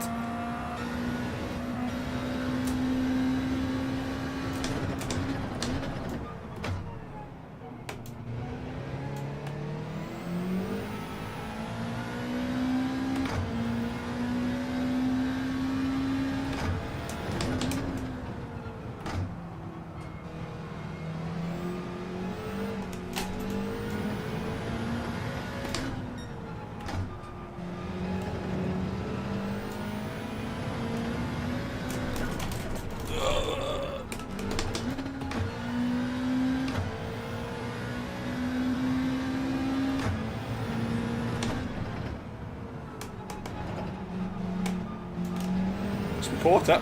We caught it.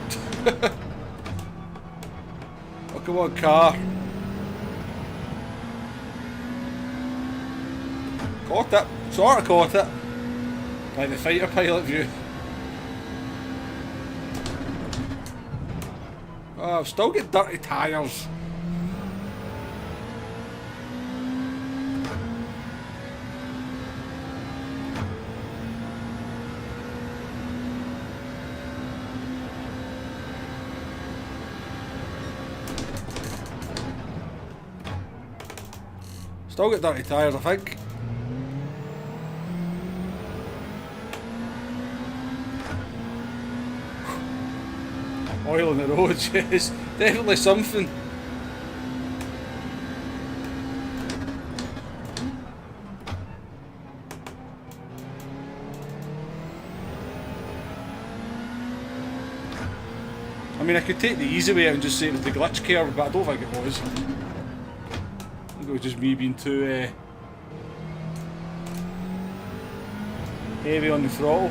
Oh, come on, car. Caught it. Sort of caught it. Like the fighter pilot view. Oh, I've still got dirty tyres. Still got dirty tyres, I think. Oil on the roads, yes. Definitely something. I mean, I could take the easy way out and just say it was the glitch curve, but I don't think it was. I think it was just me being too heavy on the throttle.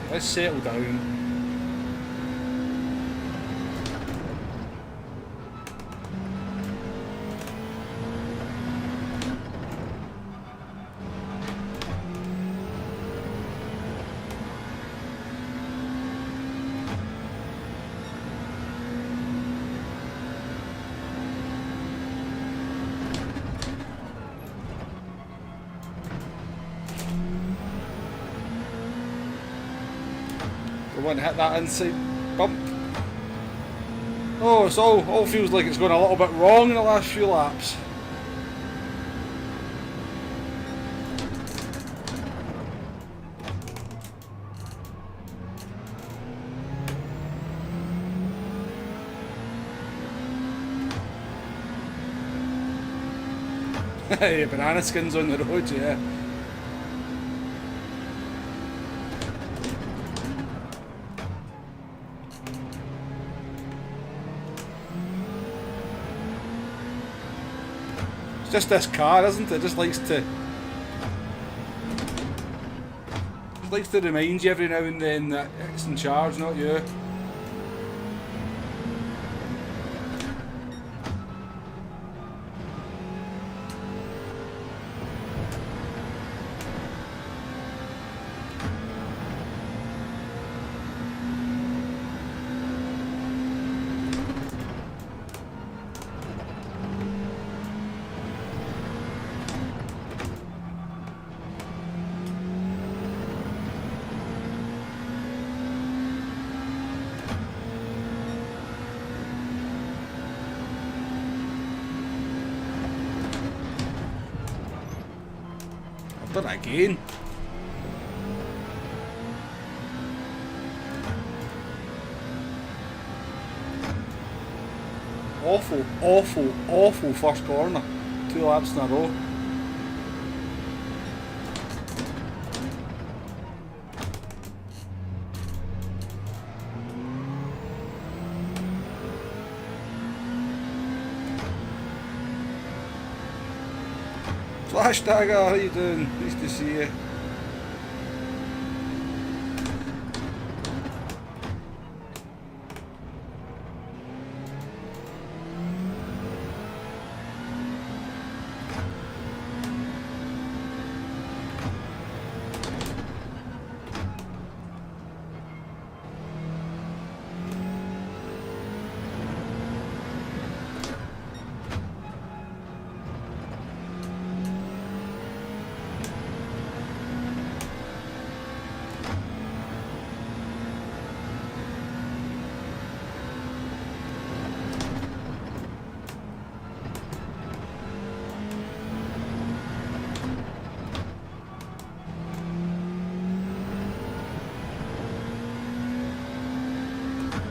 Let's settle down. We want to hit that inside bump. Oh, it's all feels like it's going a little bit wrong in the last few laps. Yeah, banana skins on the road, yeah. It's just this car, isn't it? Just likes to remind you every now and then that it's in charge, not you. Done it again. Awful first corner. 2 laps in a row. Flash Dagger, how you doing? Nice to see you.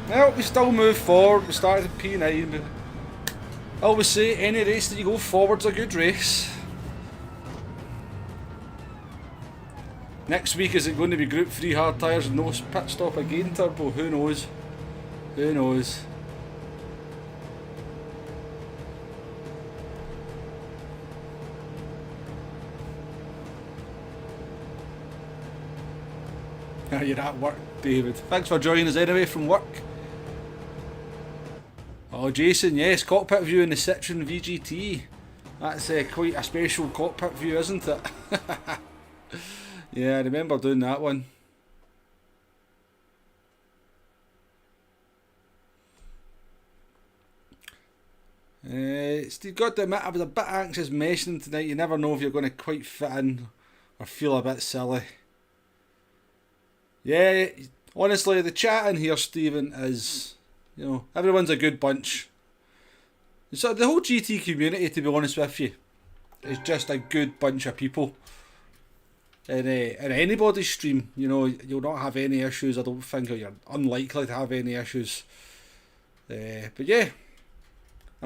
Well, we still move forward. We started at P9, but I always say any race that you go forward's a good race. Next week, is it going to be Group 3 hard tyres and no pit stop again, Turbo? Who knows? Who knows? You're at work, David. Thanks for joining us anyway from work. Oh, Jason, yes, cockpit view in the Citroen VGT. That's quite a special cockpit view, isn't it? Yeah, I remember doing that one. Steve, got to admit, I was a bit anxious messing tonight. You never know if you're going to quite fit in or feel a bit silly. Yeah, honestly, the chat in here, Stephen, is, you know, everyone's a good bunch. So the whole GT community, to be honest with you, is just a good bunch of people. In anybody's stream, you know, you'll not have any issues. I don't think, or you're unlikely to have any issues. But yeah,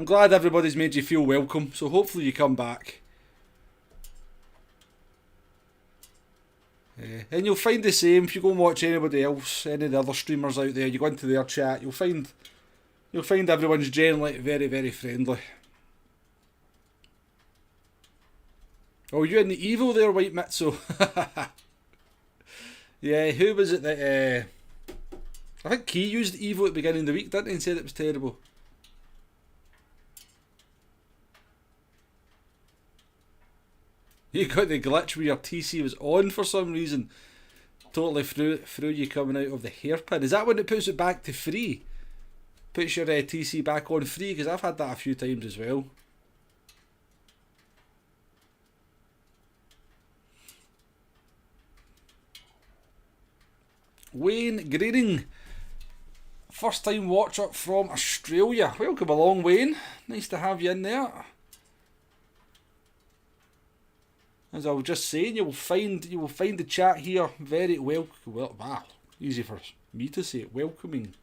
I'm glad everybody's made you feel welcome, so hopefully you come back. And you'll find the same if you go and watch anybody else, any of the other streamers out there. You go into their chat, you'll find everyone's generally very, very friendly. Oh, you in the evil there, White Mitsu? Yeah, who was it that... I think Key used Evo at the beginning of the week, didn't he, and said it was terrible. You got the glitch where your TC was on for some reason. Totally threw you coming out of the hairpin. Is that when it puts it back to free? Puts your TC back on free? Because I've had that a few times as well. Wayne Greening. First time watcher from Australia. Welcome along, Wayne. Nice to have you in there. As I was just saying, you will find the chat here very well. Wow, easy for me to say it. Welcoming.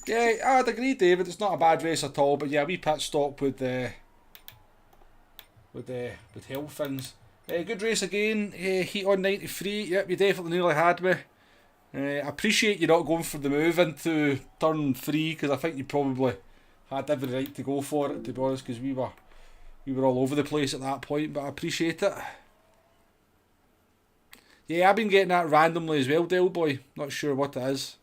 Yeah, I'd agree, David. It's not a bad race at all. But yeah, we pit stop with health things. Good race again. Heat on 93. Yep, you definitely nearly had me. I appreciate you not going for the move into turn 3 because I think you probably had every right to go for it, to be honest, because we were all over the place at that point, but I appreciate it. Yeah, I've been getting that randomly as well, Del Boy. Not sure what it is.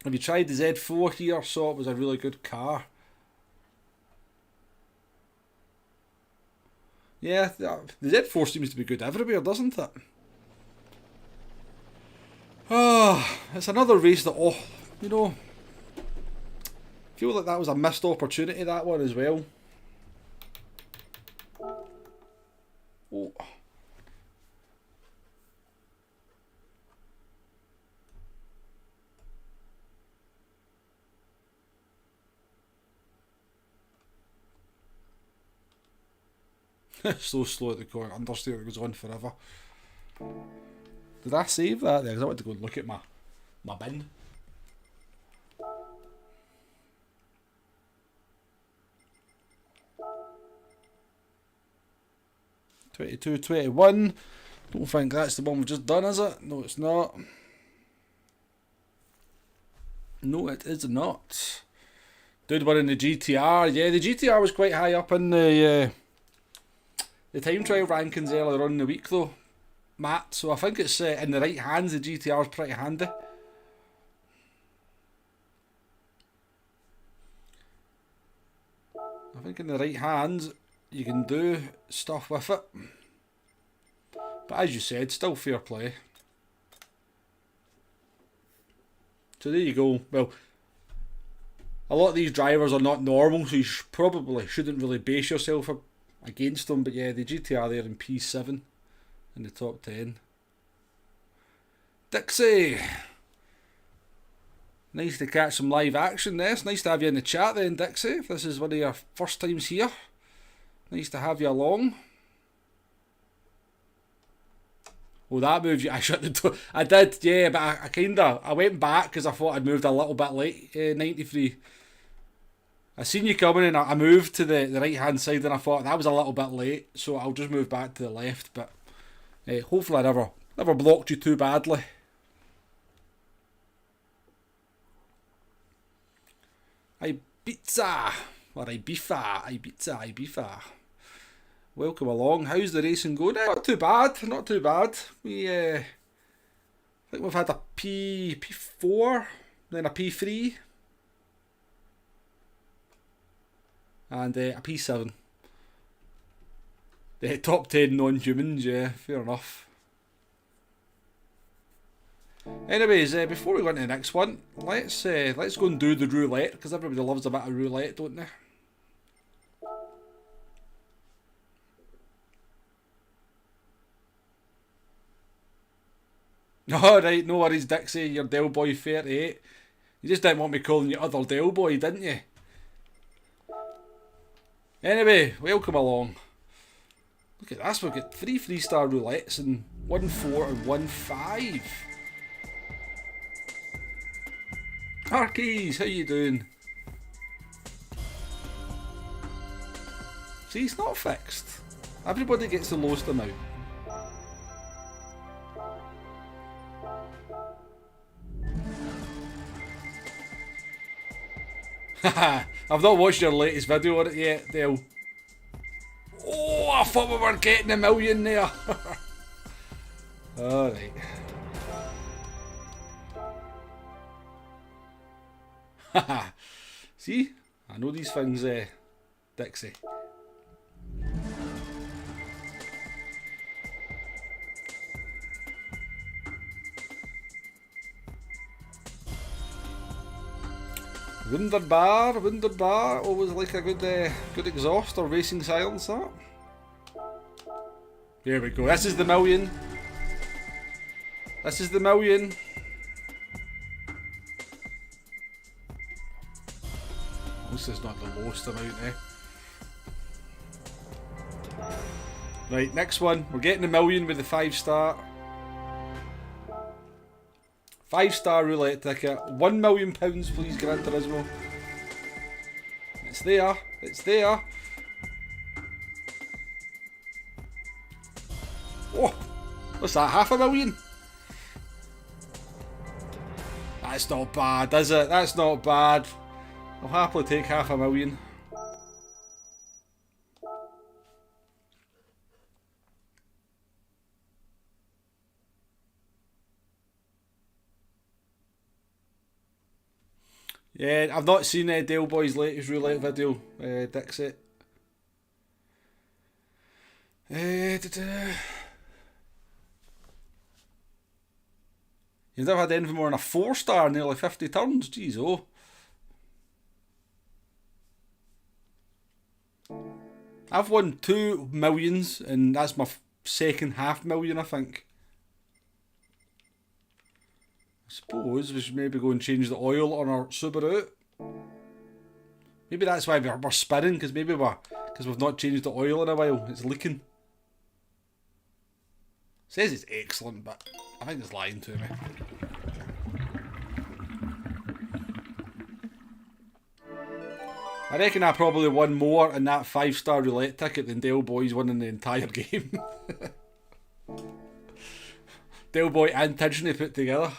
Have you tried the Z4 here? Saw it was a really good car. Yeah, the Z4 seems to be good everywhere, doesn't it? Oh, it's another race that, you know, I feel like that was a missed opportunity, that one as well. Oh. So slow at the corner, understeer that goes on forever. Did I save that there? Because I want to go and look at my bin. (22, 21). Don't think that's the one we've just done, is it? No, it's not. No, it is not. Did one in the GTR. Yeah, the GTR was quite high up in the time trial rankings earlier on in the week, though, Matt. So I think it's in the right hands. The GTR is pretty handy. I think in the right hands you can do stuff with it. But as you said, still fair play. So there you go. Well, a lot of these drivers are not normal, so you probably shouldn't really base yourself against them. But yeah, the GTR there in P7 in the top 10. Dixie! Nice to catch some live action there. It's nice to have you in the chat then, Dixie. If this is one of your first times here, nice to have you along. Oh, that moved you. I shut the door. I did, yeah, but I went back because I thought I'd moved a little bit late. 93. I seen you coming and I moved to the right hand side and I thought that was a little bit late, so I'll just move back to the left. But hopefully I never blocked you too badly. Ibiza, or Ibiza. Welcome along. How's the racing going? Not too bad, not too bad. We I think we've had a P4, then a P3, and a P7. The top 10 non-humans, yeah, fair enough. Anyways, before we go into the next one, let's go and do the roulette, because everybody loves a bit of roulette, don't they? Alright, no worries, Dixie, you're Del Boy 38. You just didn't want me calling you other Del Boy, didn't you? Anyway, welcome along. Look at this, we've got 3 3-star roulettes and 1 4 and 1 5. Arkeys, how you doing? See, it's not fixed. Everybody gets the lowest amount. Haha, I've not watched your latest video on it yet, Dale. Oh, I thought we were getting a million there. Alright. Haha. See? I know these things, Dixie. Wunderbar, always like a good exhaust or racing silence, that. There we go, this is the million. This is the million. This is not the lowest amount, Right, next one. We're getting a million with the 5-star. 5-star roulette ticket. £1 million, please, Gran Turismo. It's there. It's there. Oh, what's that? $500,000? That's not bad, is it? That's not bad. I'll happily take $500,000. Yeah, I've not seen Dale Boy's latest roulette video, Dixit. You've never had anything more than a 4-star, nearly 50 turns. Jeez, oh. I've won 2 millions, and that's my second $500,000, I think. I suppose we should maybe go and change the oil on our Subaru. Maybe that's why we're spinning, because we've not changed the oil in a while. It's leaking. It says it's excellent, but I think it's lying to me. I reckon I probably won more in that 5-star roulette ticket than Dale Boy's won in the entire game. Dale Boy and Tidgeney put together.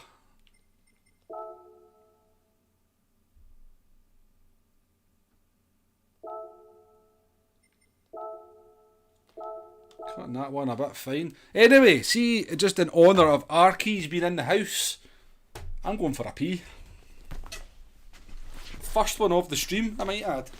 Cutting that one a bit fine. Anyway, see, just in honour of Arkeys being in the house, I'm going for a pee. First one of the stream, I might add.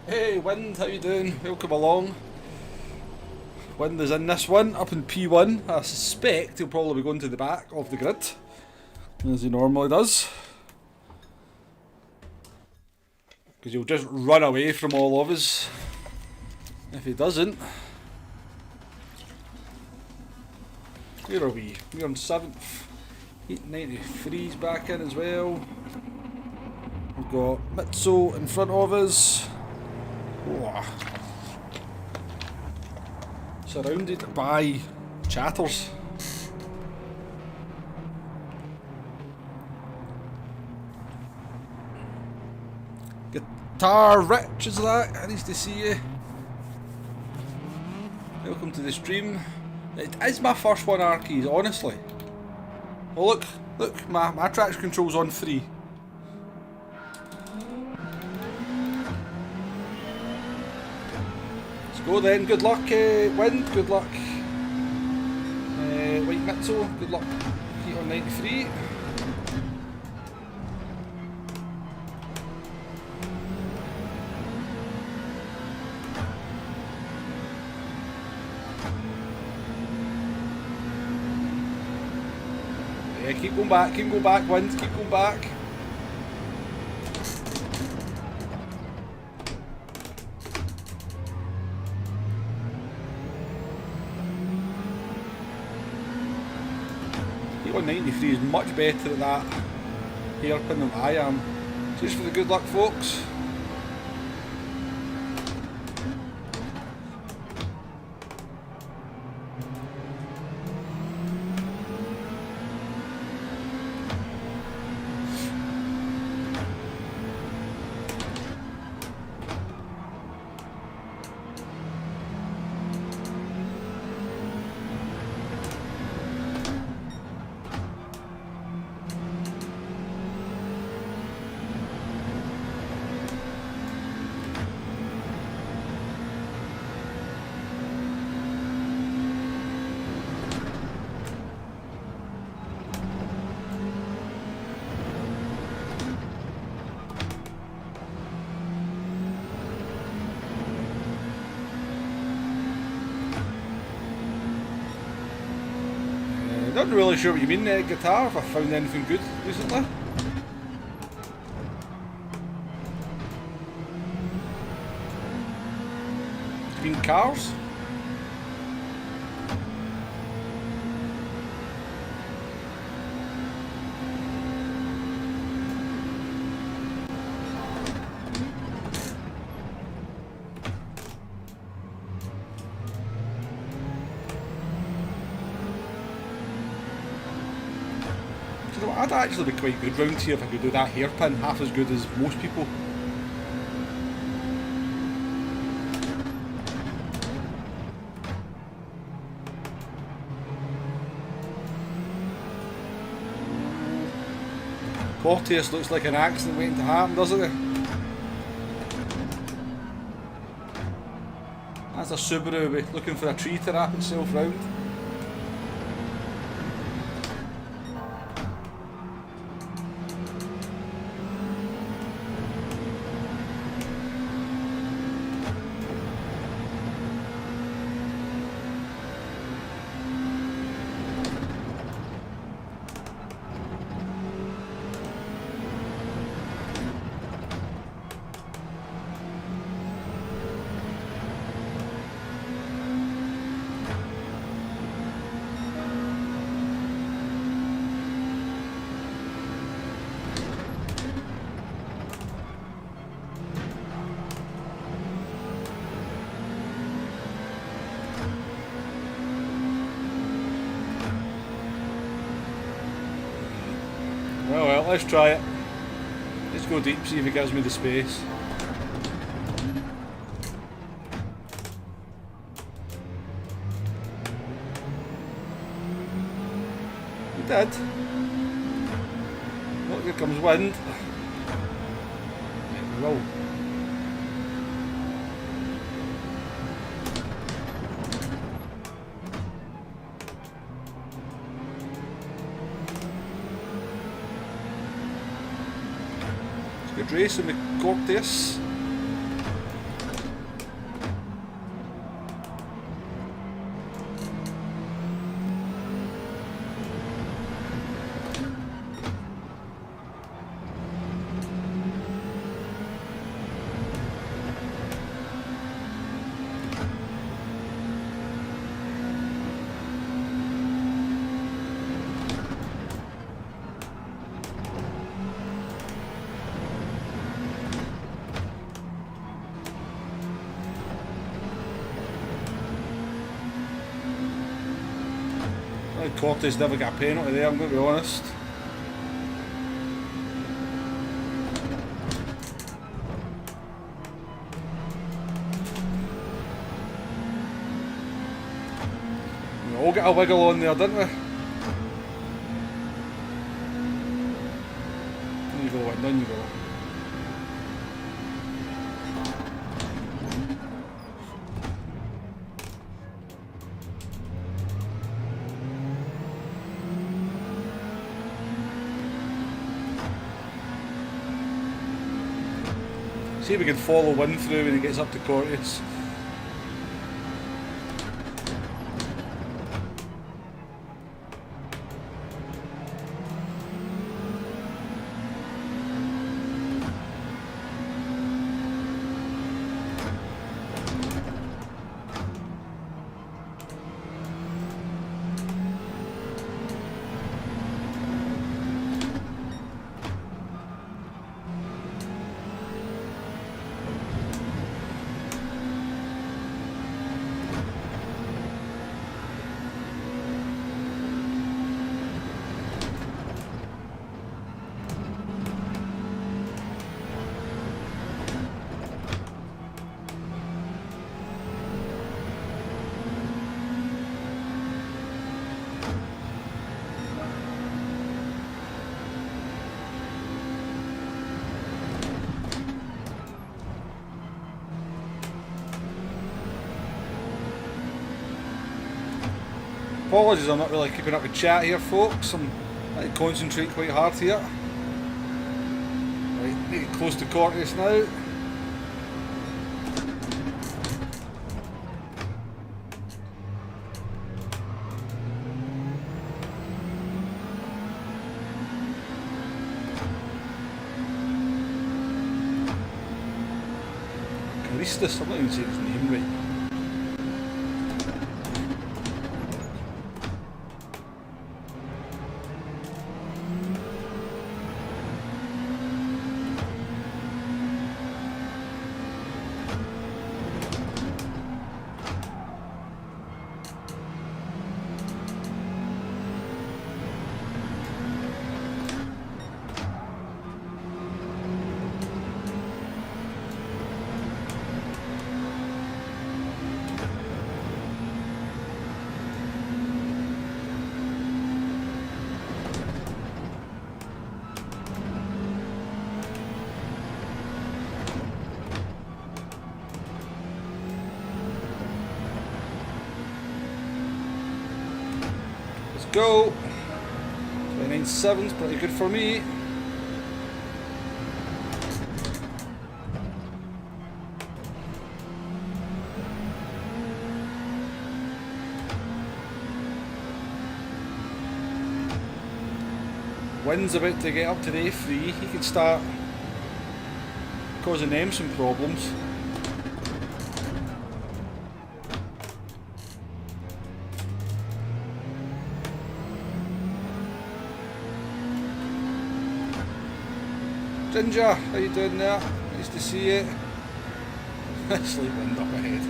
Hey Wind, how you doing? Welcome along. Wind is in this one, up in P1. I suspect he'll probably be going to the back of the grid, as he normally does. Because he'll just run away from all of us if he doesn't. Where are we? We're on 7th. 893's back in as well. We've got Mitso in front of us. Oh. surrounded by chatters. Guitar Rich is that? Nice to see you. Welcome to the stream. It is my first one, Arkies, honestly. Oh look, my traction control's on 3. Let's go then, good luck Wind, good luck White Mitzel, good luck Heat on 93. Yeah, keep going back, Wind, keep going back. Heat on 93 is much better at that hairpin than I am. Cheers for the good luck, folks. Not really sure what you mean, Guitar, if I found anything good recently. You mean cars? I'd actually be quite good round here if I could do that hairpin half as good as most people. Porteous looks like an accident waiting to happen, doesn't it? That's a Subaru looking for a tree to wrap itself round. Well, let's try it. Let's go deep, see if it gives me the space. It did. Look, here comes Wind. Roll. Good racing with Corteus. like Cortes never got a penalty there, I'm going to be honest. We all got a wiggle on there, didn't we? There you go, down you go. See if we can follow Win through when he gets up to Cortes. Apologies, I'm not really keeping up with chat here, folks. I need to concentrate quite hard here. Right, need to get close to Cortes now. Caristas, I'm not even saying his name right. Go! 29.7's pretty good for me. Win's about to get up to the A3, he can start causing them some problems. Ginger, how you doing there? Nice to see you. Slight wind up ahead.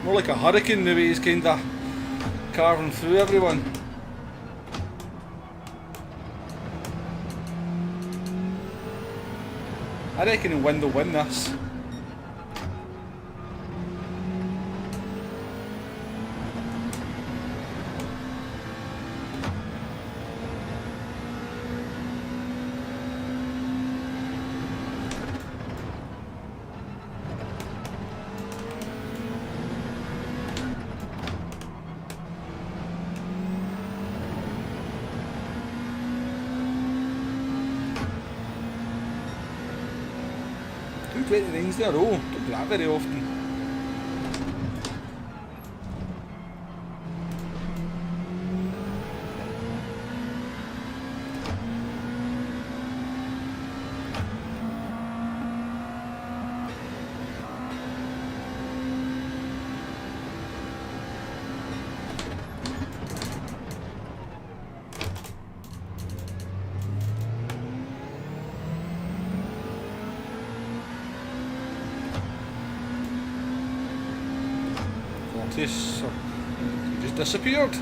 More like a hurricane the way he's kinda carving through everyone. I reckon he'll win this. Do 29s in a row, don't do that very often. notice, or he just disappeared.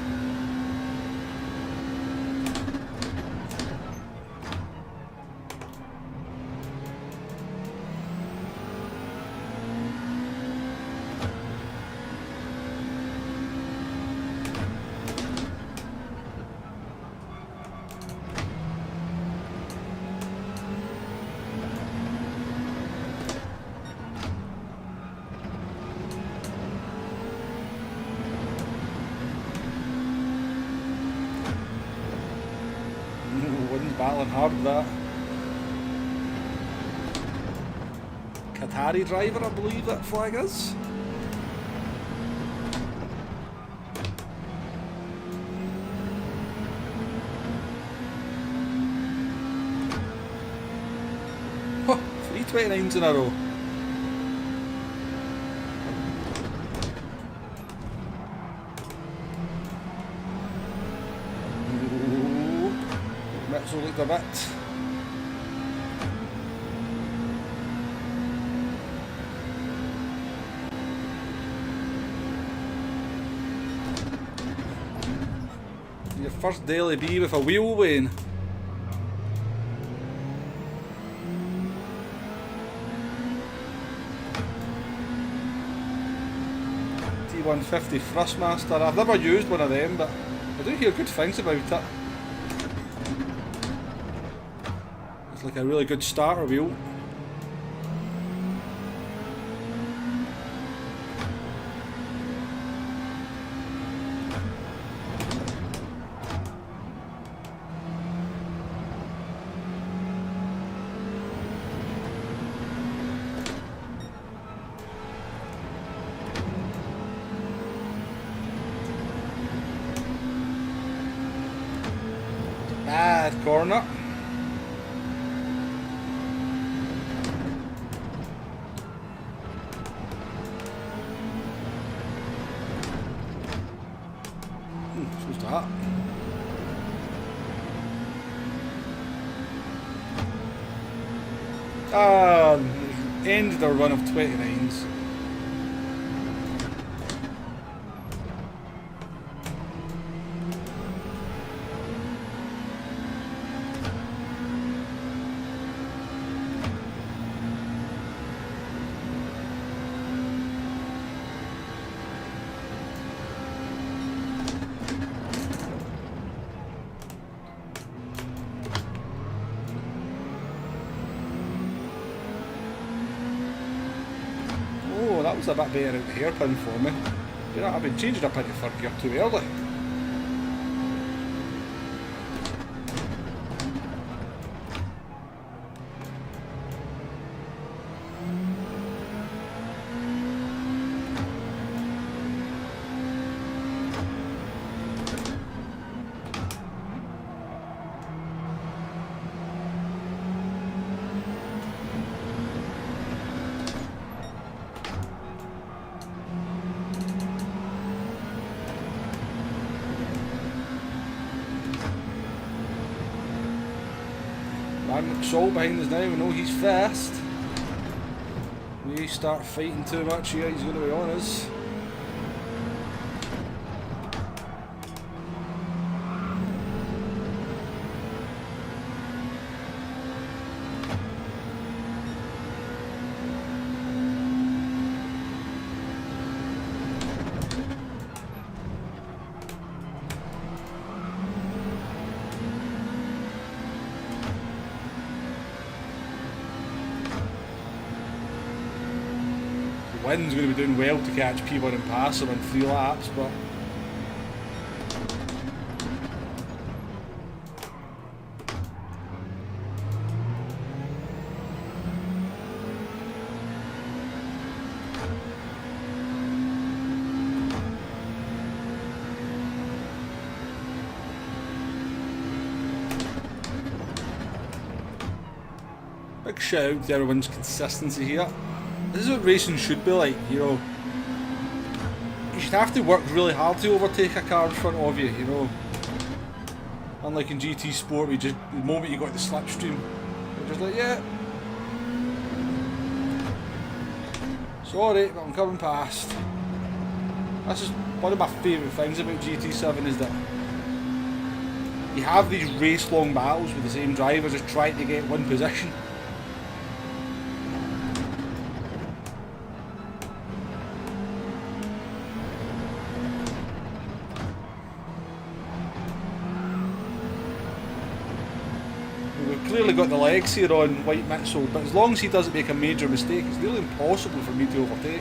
Battling hard with that. Qatari driver, I believe that flag is. Oh, 329s in a row. So looked a bit. Your first daily B with a wheel, Wayne. T150 Thrustmaster. I've never used one of them, but I do hear good things about it. It's like a really good starter wheel. Bad corner. Supposed to hit. Ended our run of 29s. That was a bit better out the hairpin for me. You know, I've been changing up into third gear too early. Saul behind us now, we know he's fast. We start fighting too much here, he's going to be on us. Wynn's going to be doing well to catch P1 and pass him in 3 laps, but big shout out to everyone's consistency here. This is what racing should be like, you know. You should have to work really hard to overtake a car in front of you, you know. Unlike in GT Sport, the moment you got the slipstream, you're just like, yeah. Sorry, but I'm coming past. That's just one of my favourite things about GT7 is that you have these race-long battles with the same driver just trying to get one position. We've clearly got the legs here on White Mitchell, but as long as he doesn't make a major mistake, it's nearly impossible for me to overtake.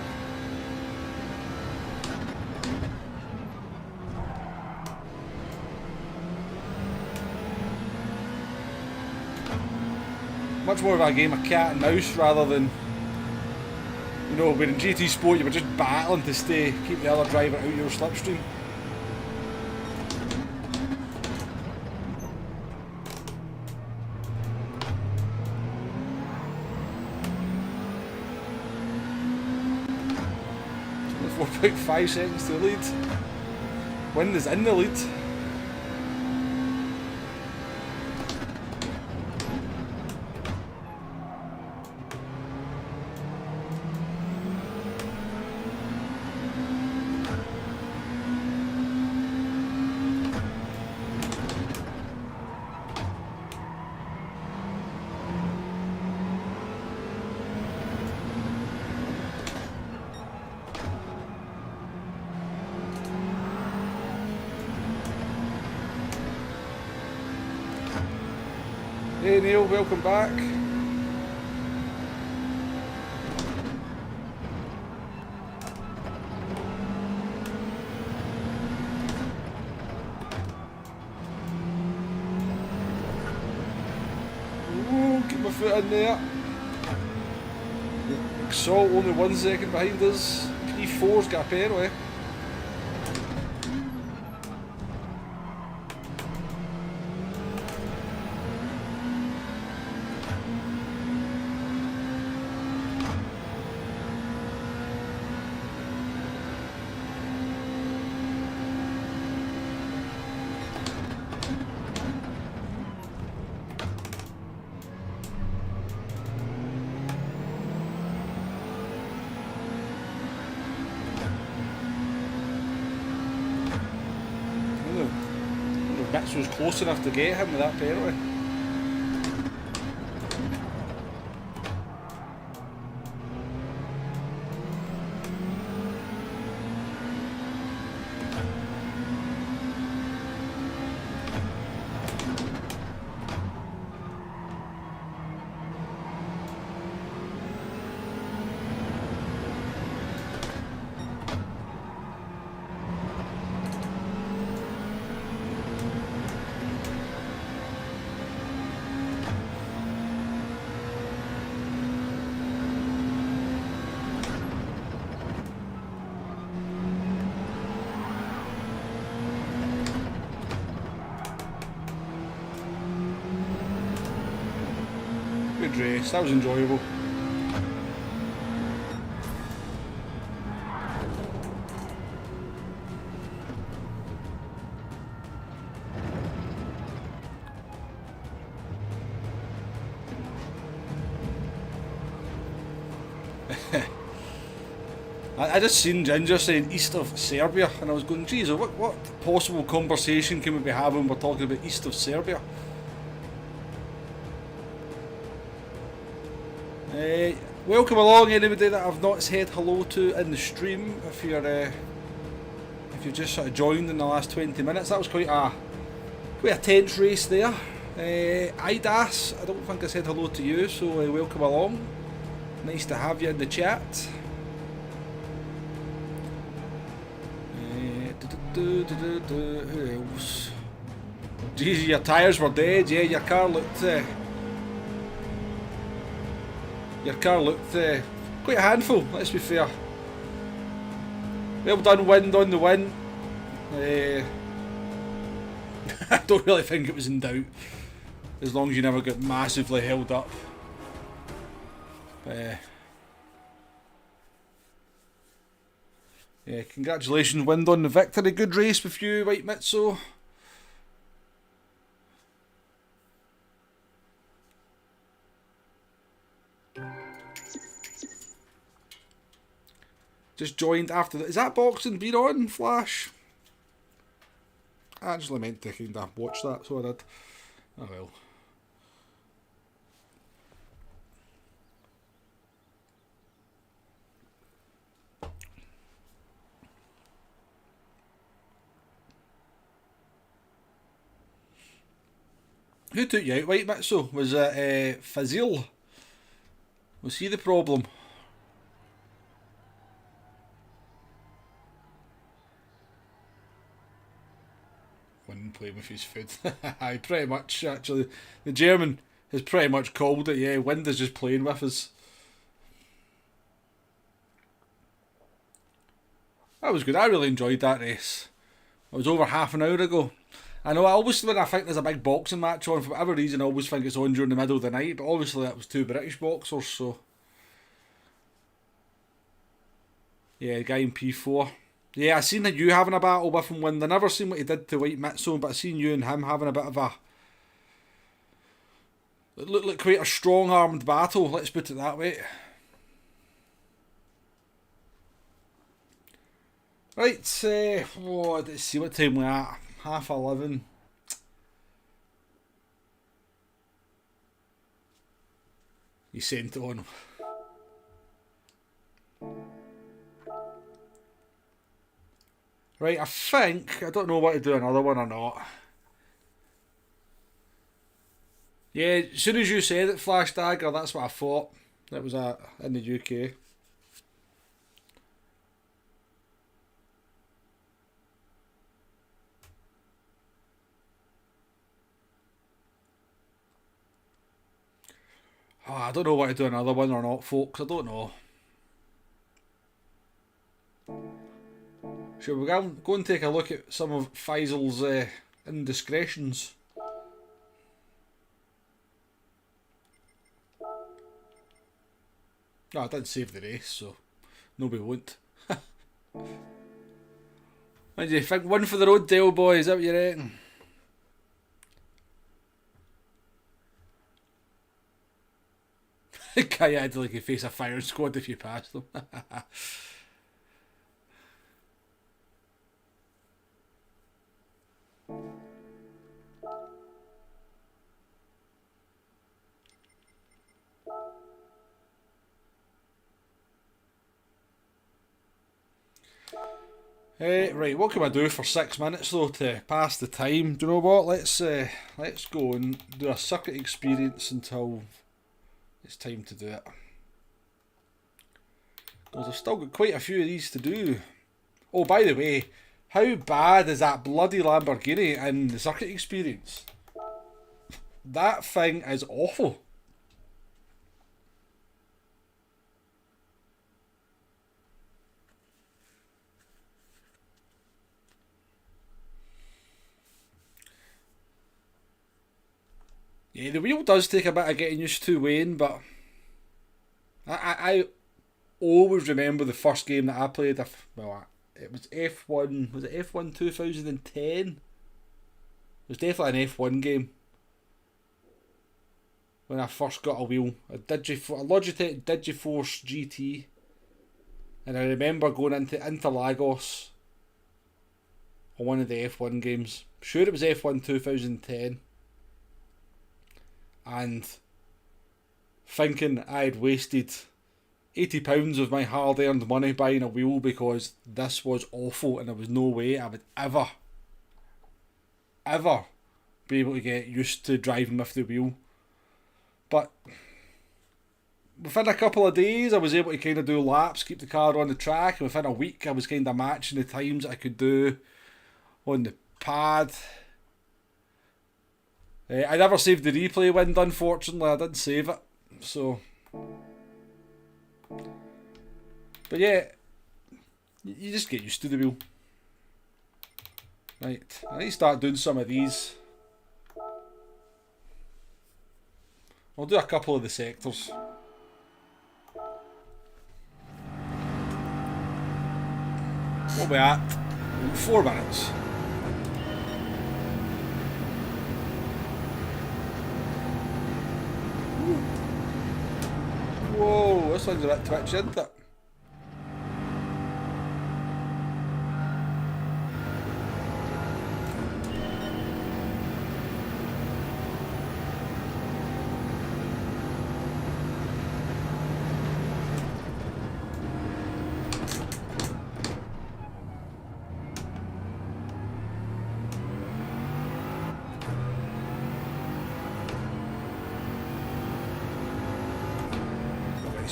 Much more of a game of cat and mouse rather than, you know, where in GT Sport you were just battling to keep the other driver out of your slipstream. It's only 4.5 seconds to the lead. Wind is in the lead. Hey Neil, welcome back. Ooh, keep my foot in there. Salt only 1 second behind us. P4's got a pair away. Was close enough to get him with that penalty. Good race, that was enjoyable. I just seen Ginger saying east of Serbia, and I was going, geez, what possible conversation can we be having when we're talking about east of Serbia? Welcome along anybody that I've not said hello to in the stream. If you've just sort of joined in the last 20 minutes, that was quite a tense race there. Idas, I don't think I said hello to you, so welcome along. Nice to have you in the chat. Who else? Jeez, your tyres were dead. Yeah, your car looked quite a handful, let's be fair. Well done, Wind, on the win. I don't really think it was in doubt, as long as you never get massively held up. Yeah, congratulations, Wind, on the victory. Good race with you, White Mitso. Just joined after that. Is that boxing been on, Flash? I actually meant to kind of watch that, so I did. Oh well. Who took you out, White Mitso? Was it Fazil? Was he the problem? When playing with his food. I pretty much, actually. The German has pretty much called it, yeah. Wind is just playing with us. That was good. I really enjoyed that race. It was over half an hour ago. I know, I always, when I think there's a big boxing match on, for whatever reason, I always think it's on during the middle of the night, but obviously that was two British boxers, so. Yeah, the guy in P4. Yeah, I seen that you having a battle with him when I never seen what he did to White Mitso, but I seen you and him having a bit of a. It looked like quite a strong armed battle, let's put it that way. Right, let's see what time we're at. 11:30. He sent it on. Right, I think, I don't know what to do another one or not. Yeah, as soon as you said it, Flash Dagger, that's what I thought. That was in the UK. Oh, I don't know what to do another one or not, folks. I don't know. Should we go and take a look at some of Faisal's indiscretions? No, I didn't save the race, so nobody won't. What do you think? One for the road, Dale boy, is that what you reckon? Guy had to like face a firing squad if you passed them. Right, what can I do for 6 minutes though to pass the time? Do you know what? Let's go and do a circuit experience until it's time to do it. Because I've still got quite a few of these to do. Oh, by the way, how bad is that bloody Lamborghini in the circuit experience? That thing is awful. Yeah, the wheel does take a bit of getting used to, Wayne, but I always remember the first game that I played. Well, it was F1. Was it F1 2010? It was definitely an F1 game when I first got a wheel. A Logitech Digiforce GT, and I remember going into Lagos on one of the F1 games. Sure, it was F1 2010. And thinking I had wasted £80 of my hard earned money buying a wheel because this was awful and there was no way I would ever be able to get used to driving with the wheel. But within a couple of days I was able to kind of do laps, keep the car on the track, and within a week I was kind of matching the times I could do on the pad. I never saved the replay wind, unfortunately. I didn't save it, so. But yeah, you just get used to the wheel. Right, I need to start doing some of these. I'll do a couple of the sectors. What are we at? 4 minutes. Whoa, this one's a bit twitchy, isn't it?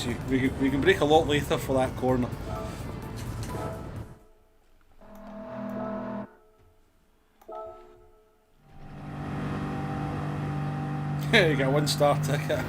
see. We can brake a lot later for that corner. You got a 1-star ticket.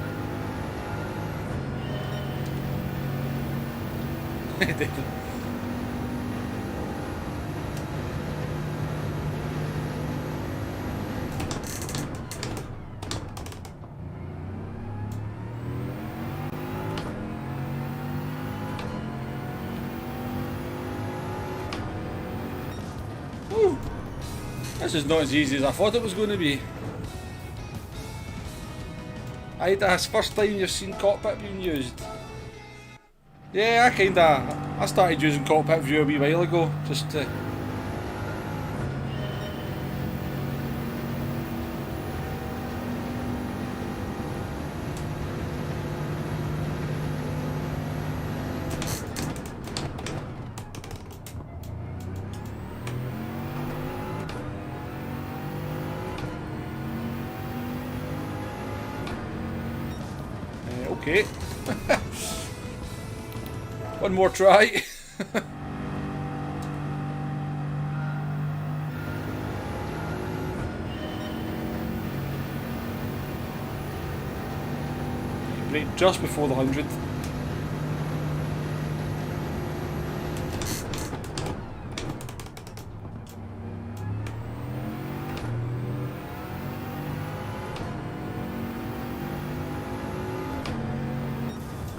Woo. This is not as easy as I thought it was going to be. That's the first time you've seen cockpit being used. Yeah, I started using cockpit view a wee while ago, just to... Okay. One more try. Brake just before the 100.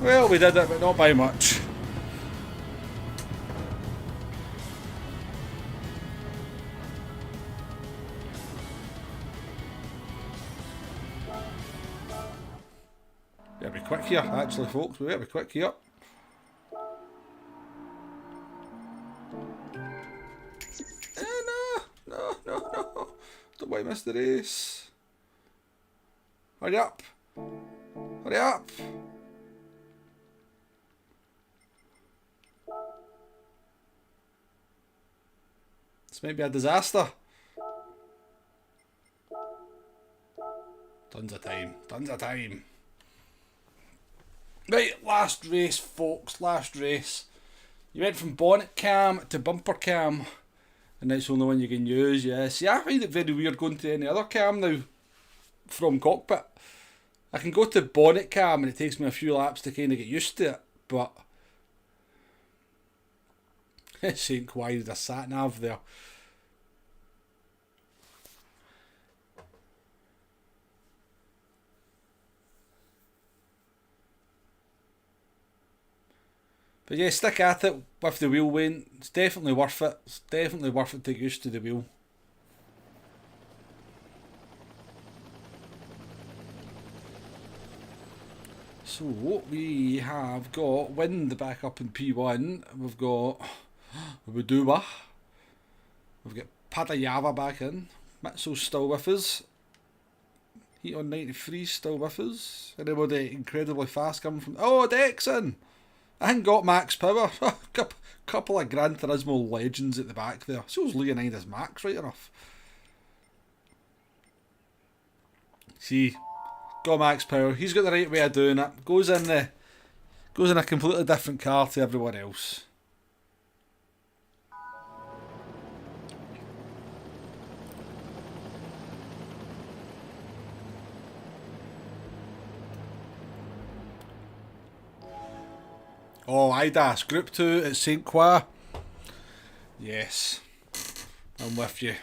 Well, we did it, but not by much. Better be quick here, actually, folks. We better be quick here. No. Don't want to miss the race. Hurry up. Hurry up. This might be a disaster. Tons of time. Tons of time. Right, last race, folks. Last race. You went from bonnet cam to bumper cam. And that's the only one you can use, yeah. See, I find it very weird going to any other cam now from cockpit. I can go to bonnet cam and it takes me a few laps to kind of get used to it. But... St. Quay, there's a sat-nav there. But yeah, stick at it with the wheel, Wayne. It's definitely worth it. It's definitely worth it to get used to the wheel. So we have got wind back up in P1. We've got Wudua. We've got Padayava back in. Mitsu's still with us. Heat on 93 still with us. Anybody incredibly fast coming from... Oh, Dexon! I ain't got max power. Couple of Gran Turismo legends at the back there. So's Leonidas Max, right enough. See, got max power. He's got the right way of doing it. Goes in a completely different car to everyone else. Oh, IDAS, Group 2 at St. Croix. Yes, I'm with you.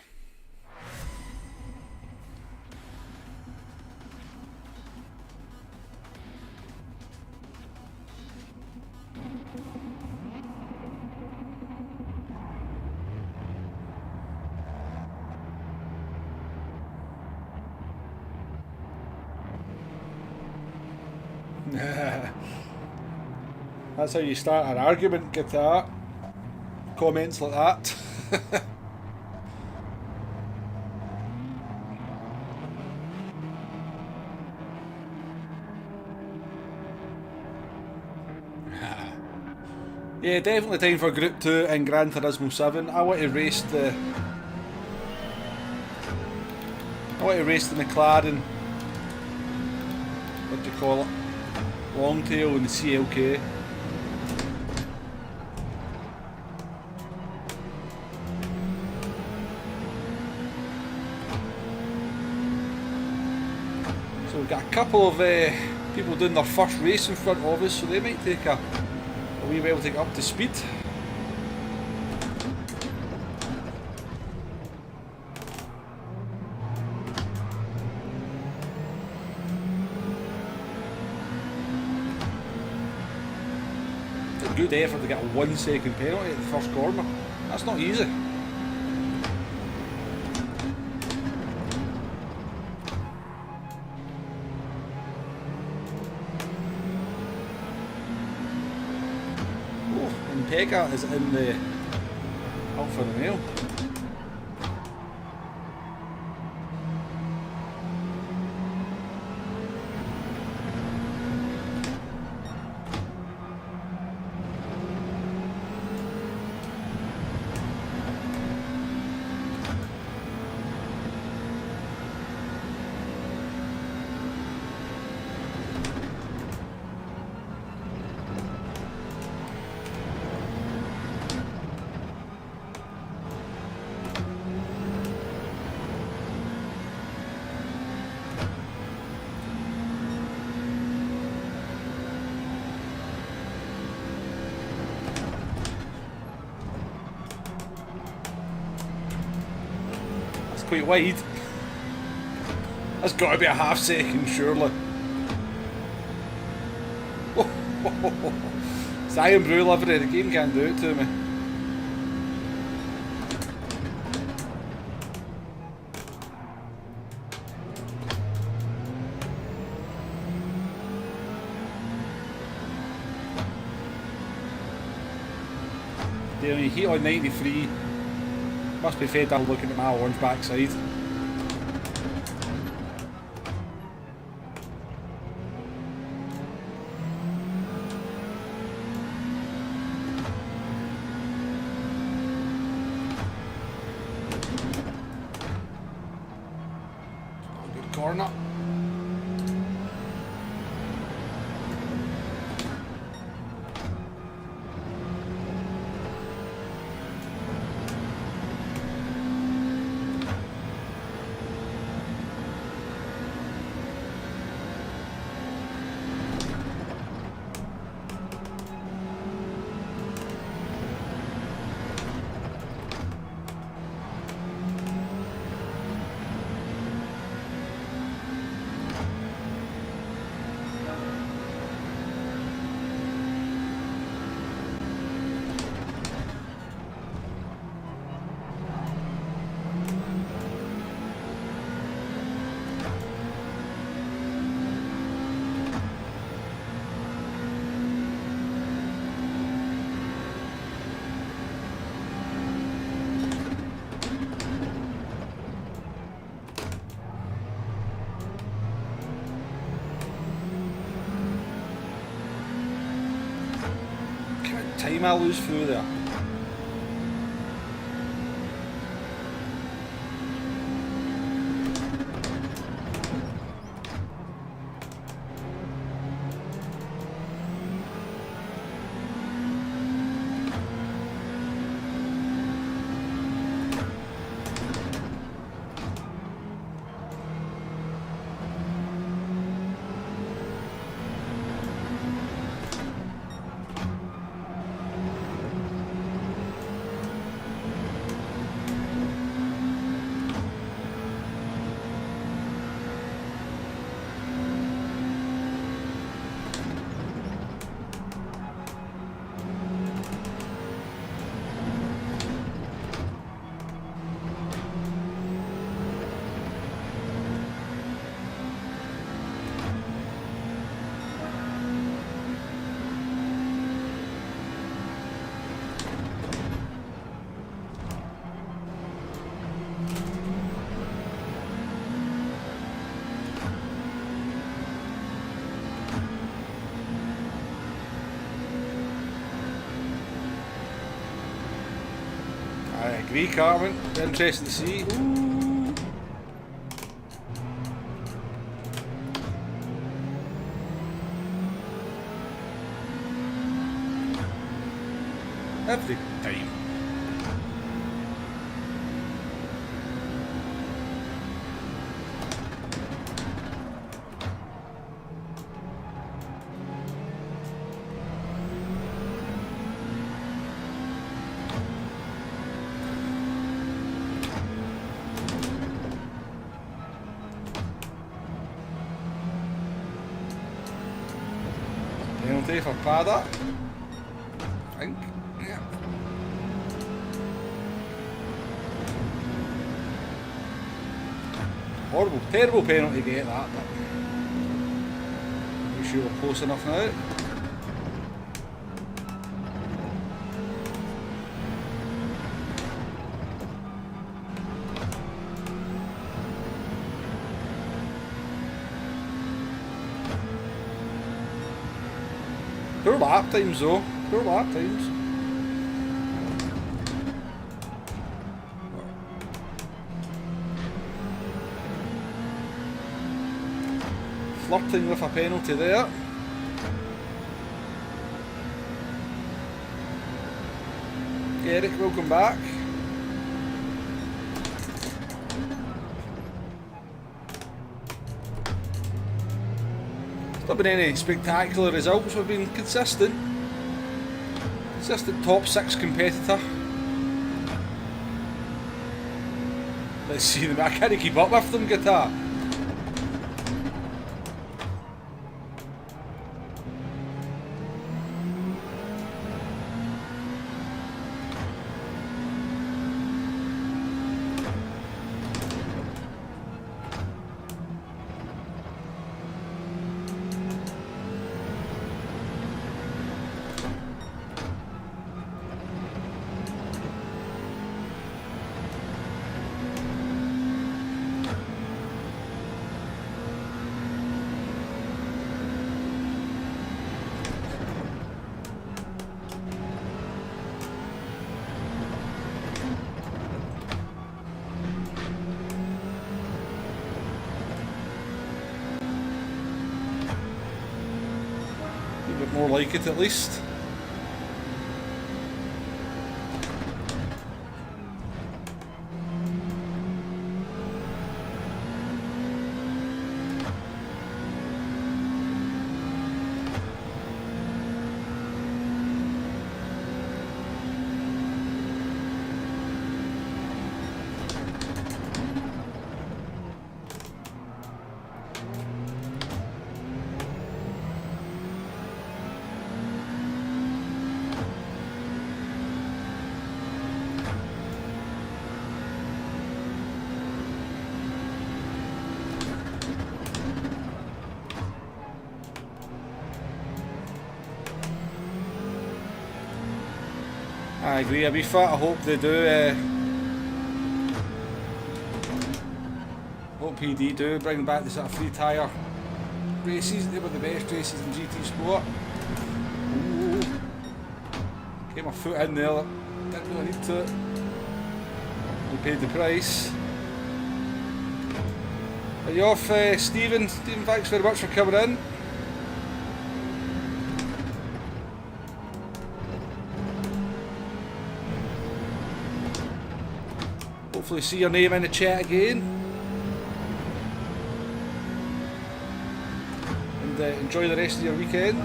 That's how you start an argument, get that. Comments like that. Yeah, definitely time for Group 2 in Gran Turismo 7. I want to race the McLaren. What do you call it? Longtail and the CLK. So we've got a couple of people doing their first race in front of us, so they might take a wee while to get up to speed. Good effort to get a 1 second penalty at the first corner. That's not easy. Oh, and Pega is in the Alfa Romeo. Quite wide. That's got to be a half second, surely. It's Iron Brew livery, the game can't do it to me. Damn, you heat on 93. Must be fed up looking at my orange backside. Good corner. Time I lose through there. I agree, Carmen. Interesting to see. Ooh. Every time. Penalty for Prada. I think. Yeah. Horrible, terrible penalty to get that, but make sure we're close enough now. Poor lap times though, poor lap times. Flirting with a penalty there. Eric, welcome back. Not been any spectacular results, we've been consistent. Consistent top 6 competitor. Let's see them, I can't keep up with them, Guitar. A bit more like it at least. I agree, Abifa. I hope they do. Hope PD do bring back the sort of free tyre races. They were the best races in GT Sport. Ooh. Get my foot in there. Didn't really need to. We paid the price. Are you off, Stephen? Stephen, thanks very much for coming in. Hopefully see your name in the chat again. And enjoy the rest of your weekend.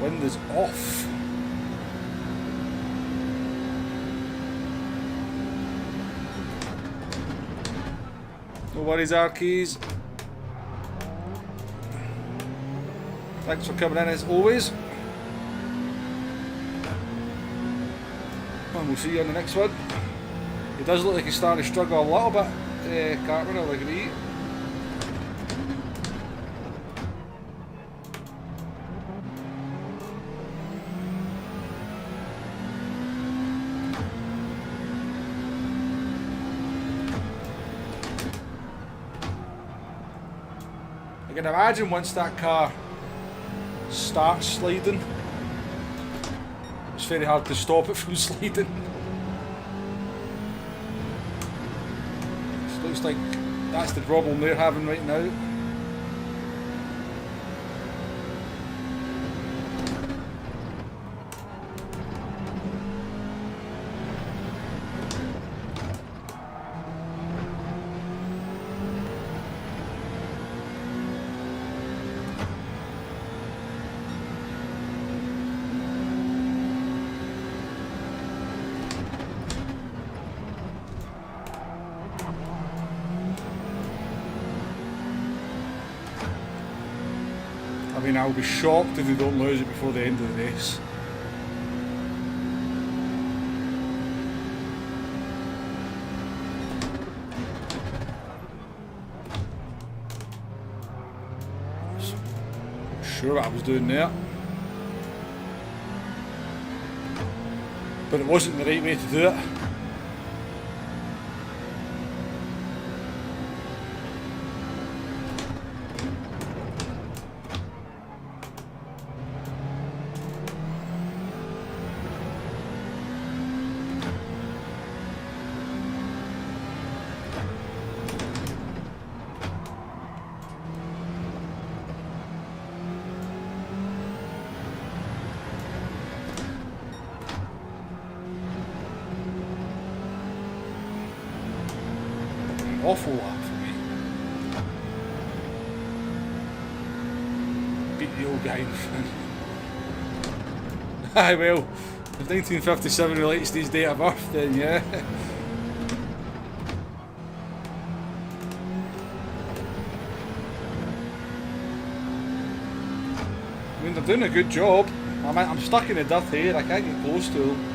Wind is off. No worries, Arkeys. Thanks for coming in as always. And we'll see you on the next one. It does look like he's starting to struggle a little bit, Cartman, I'll agree. I can imagine once that car starts sliding, it's it's very hard to stop it from sliding. It looks like that's the problem they're having right now. I mean, I'll be shocked if they don't lose it before the end of the race. Not sure what I was doing there. But it wasn't the right way to do it. Awful lap for me. Beat the old guy in front. Aye, well, if 1957 relates to his date of birth, then yeah. I mean, they're doing a good job. I'm stuck in the dirt here, I can't get close to them.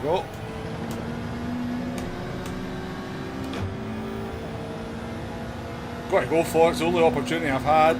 Go. Got to go for it, it's the only opportunity I've had.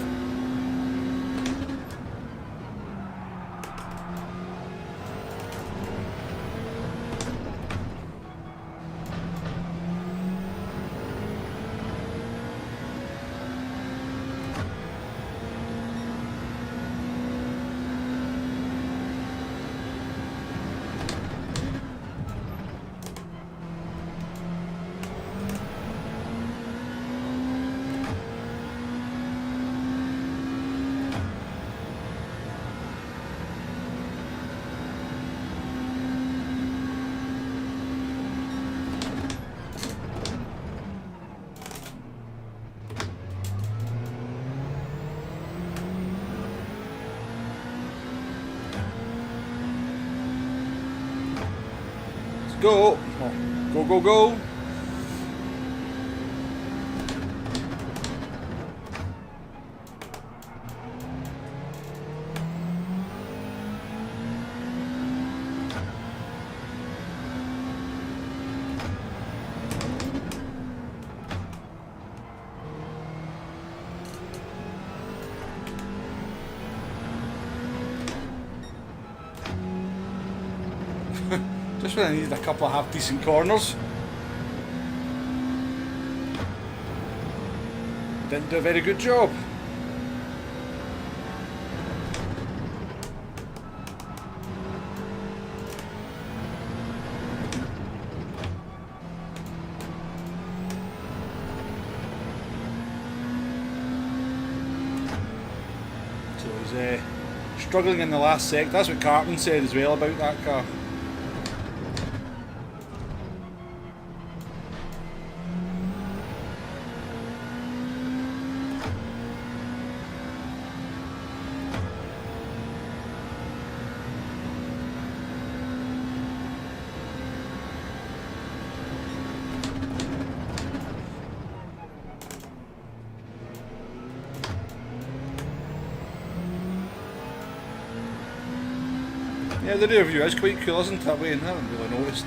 Go! Oh, go, go, go! Just when I needed a couple of half decent corners. Didn't do a very good job. So he's struggling in the last sec. That's what Cartman said as well about that car. Yeah, the rear view is quite cool, isn't it, that way? I haven't really noticed.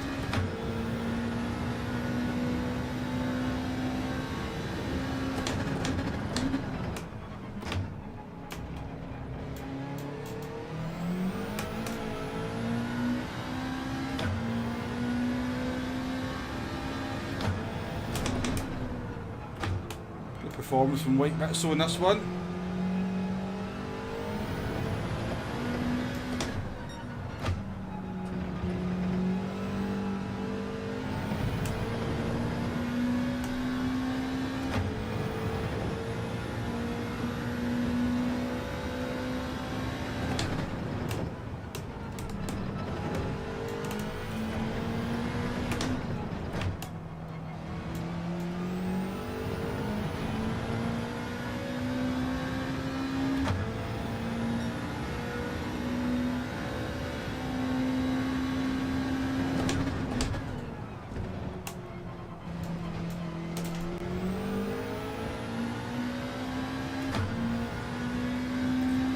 Good performance from White Mitso in this one.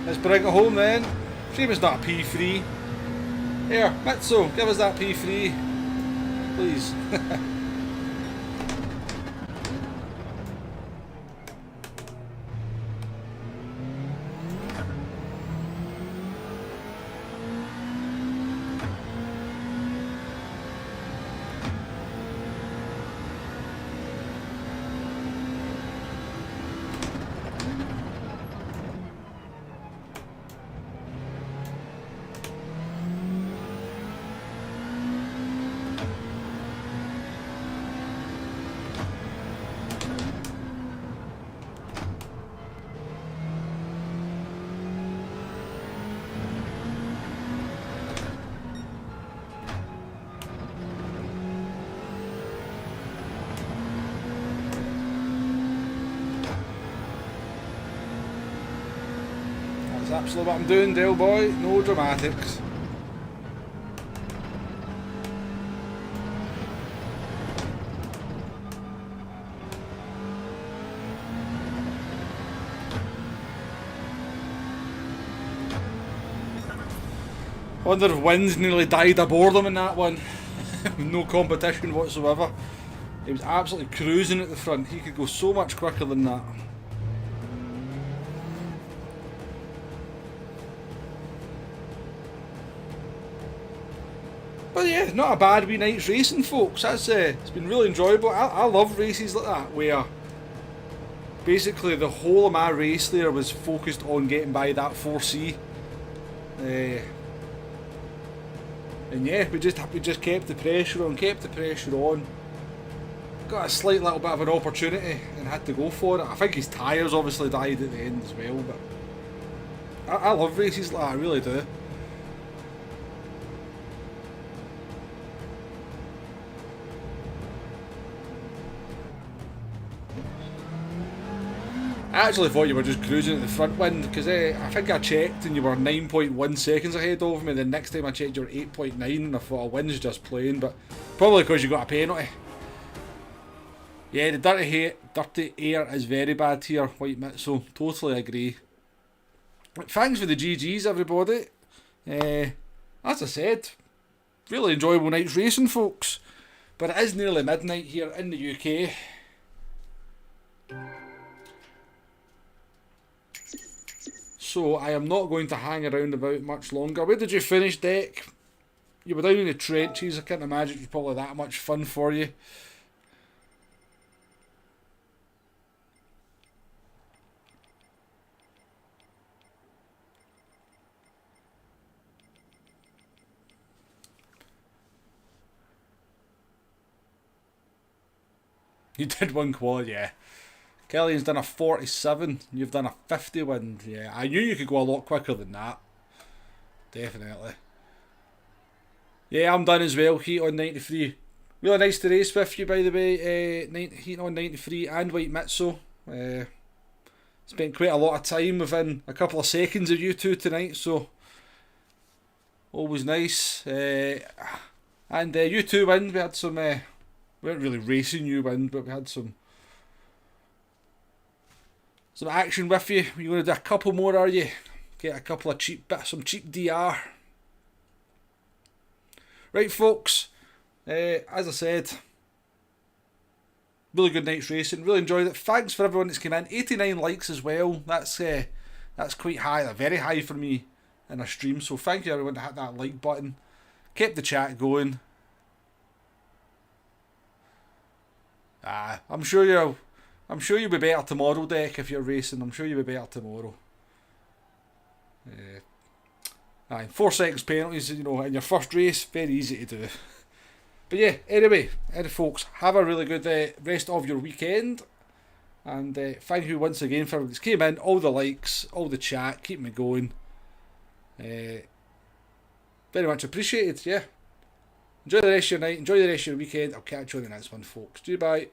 Let's bring it home then. Shame it's not a P3. Here, Mitso, give us that P3. Please. That's absolutely what I'm doing, Dale boy. No dramatics. I wonder if Wins nearly died of boredom in that one. No competition whatsoever. He was absolutely cruising at the front. He could go so much quicker than that. But yeah, not a bad wee night's racing, folks. That's it's been really enjoyable. I love races like that where basically the whole of my race there was focused on getting by that 4C. And yeah, we just kept the pressure on, got a slight little bit of an opportunity and had to go for it. I think his tyres obviously died at the end as well, but I love races like that, I really do. I actually thought you were just cruising at the front wind because I think I checked and you were 9.1 seconds ahead of me. The next time I checked you were 8.9 and I thought a win's just playing, but probably because you got a penalty. Yeah, the dirty air is very bad here, White Mitso. Totally agree. Thanks for the GGs, everybody. As I said, really enjoyable night's racing, folks. But it is nearly midnight here in the UK. So I am not going to hang around about much longer. Where did you finish, Deck? You were down in the trenches. I can't imagine it was probably that much fun for you. You did one quad, yeah. Kelly's done a 47, you've done a 50 wind. Yeah, I knew you could go a lot quicker than that. definitely. Yeah, I'm done as well. Heat on 93. Really nice to race with you, by the way. Heat on 93 and White Mitso. Spent quite a lot of time within a couple of seconds of you two tonight, so always nice. And you two win. We had some. We weren't really racing you win, but we had some action with you. You're gonna do a couple more, are you? Get a couple of some cheap DR. Right, folks. As I said, really good night's racing. Really enjoyed it. Thanks for everyone that's came in. 89 likes as well. That's quite high. Very high for me in a stream. So thank you everyone to hit that like button. Kept the chat going. I'm sure you'll be better tomorrow, Deck, if you're racing. I'm sure you'll be better tomorrow. 4 seconds penalties, in your first race, very easy to do. But yeah, anyway, folks, have a really good rest of your weekend. And thank you once again for everyone that's came in, all the likes, all the chat, keep me going. Very much appreciated, yeah. Enjoy the rest of your night, enjoy the rest of your weekend. I'll catch you on the next one, folks. Goodbye.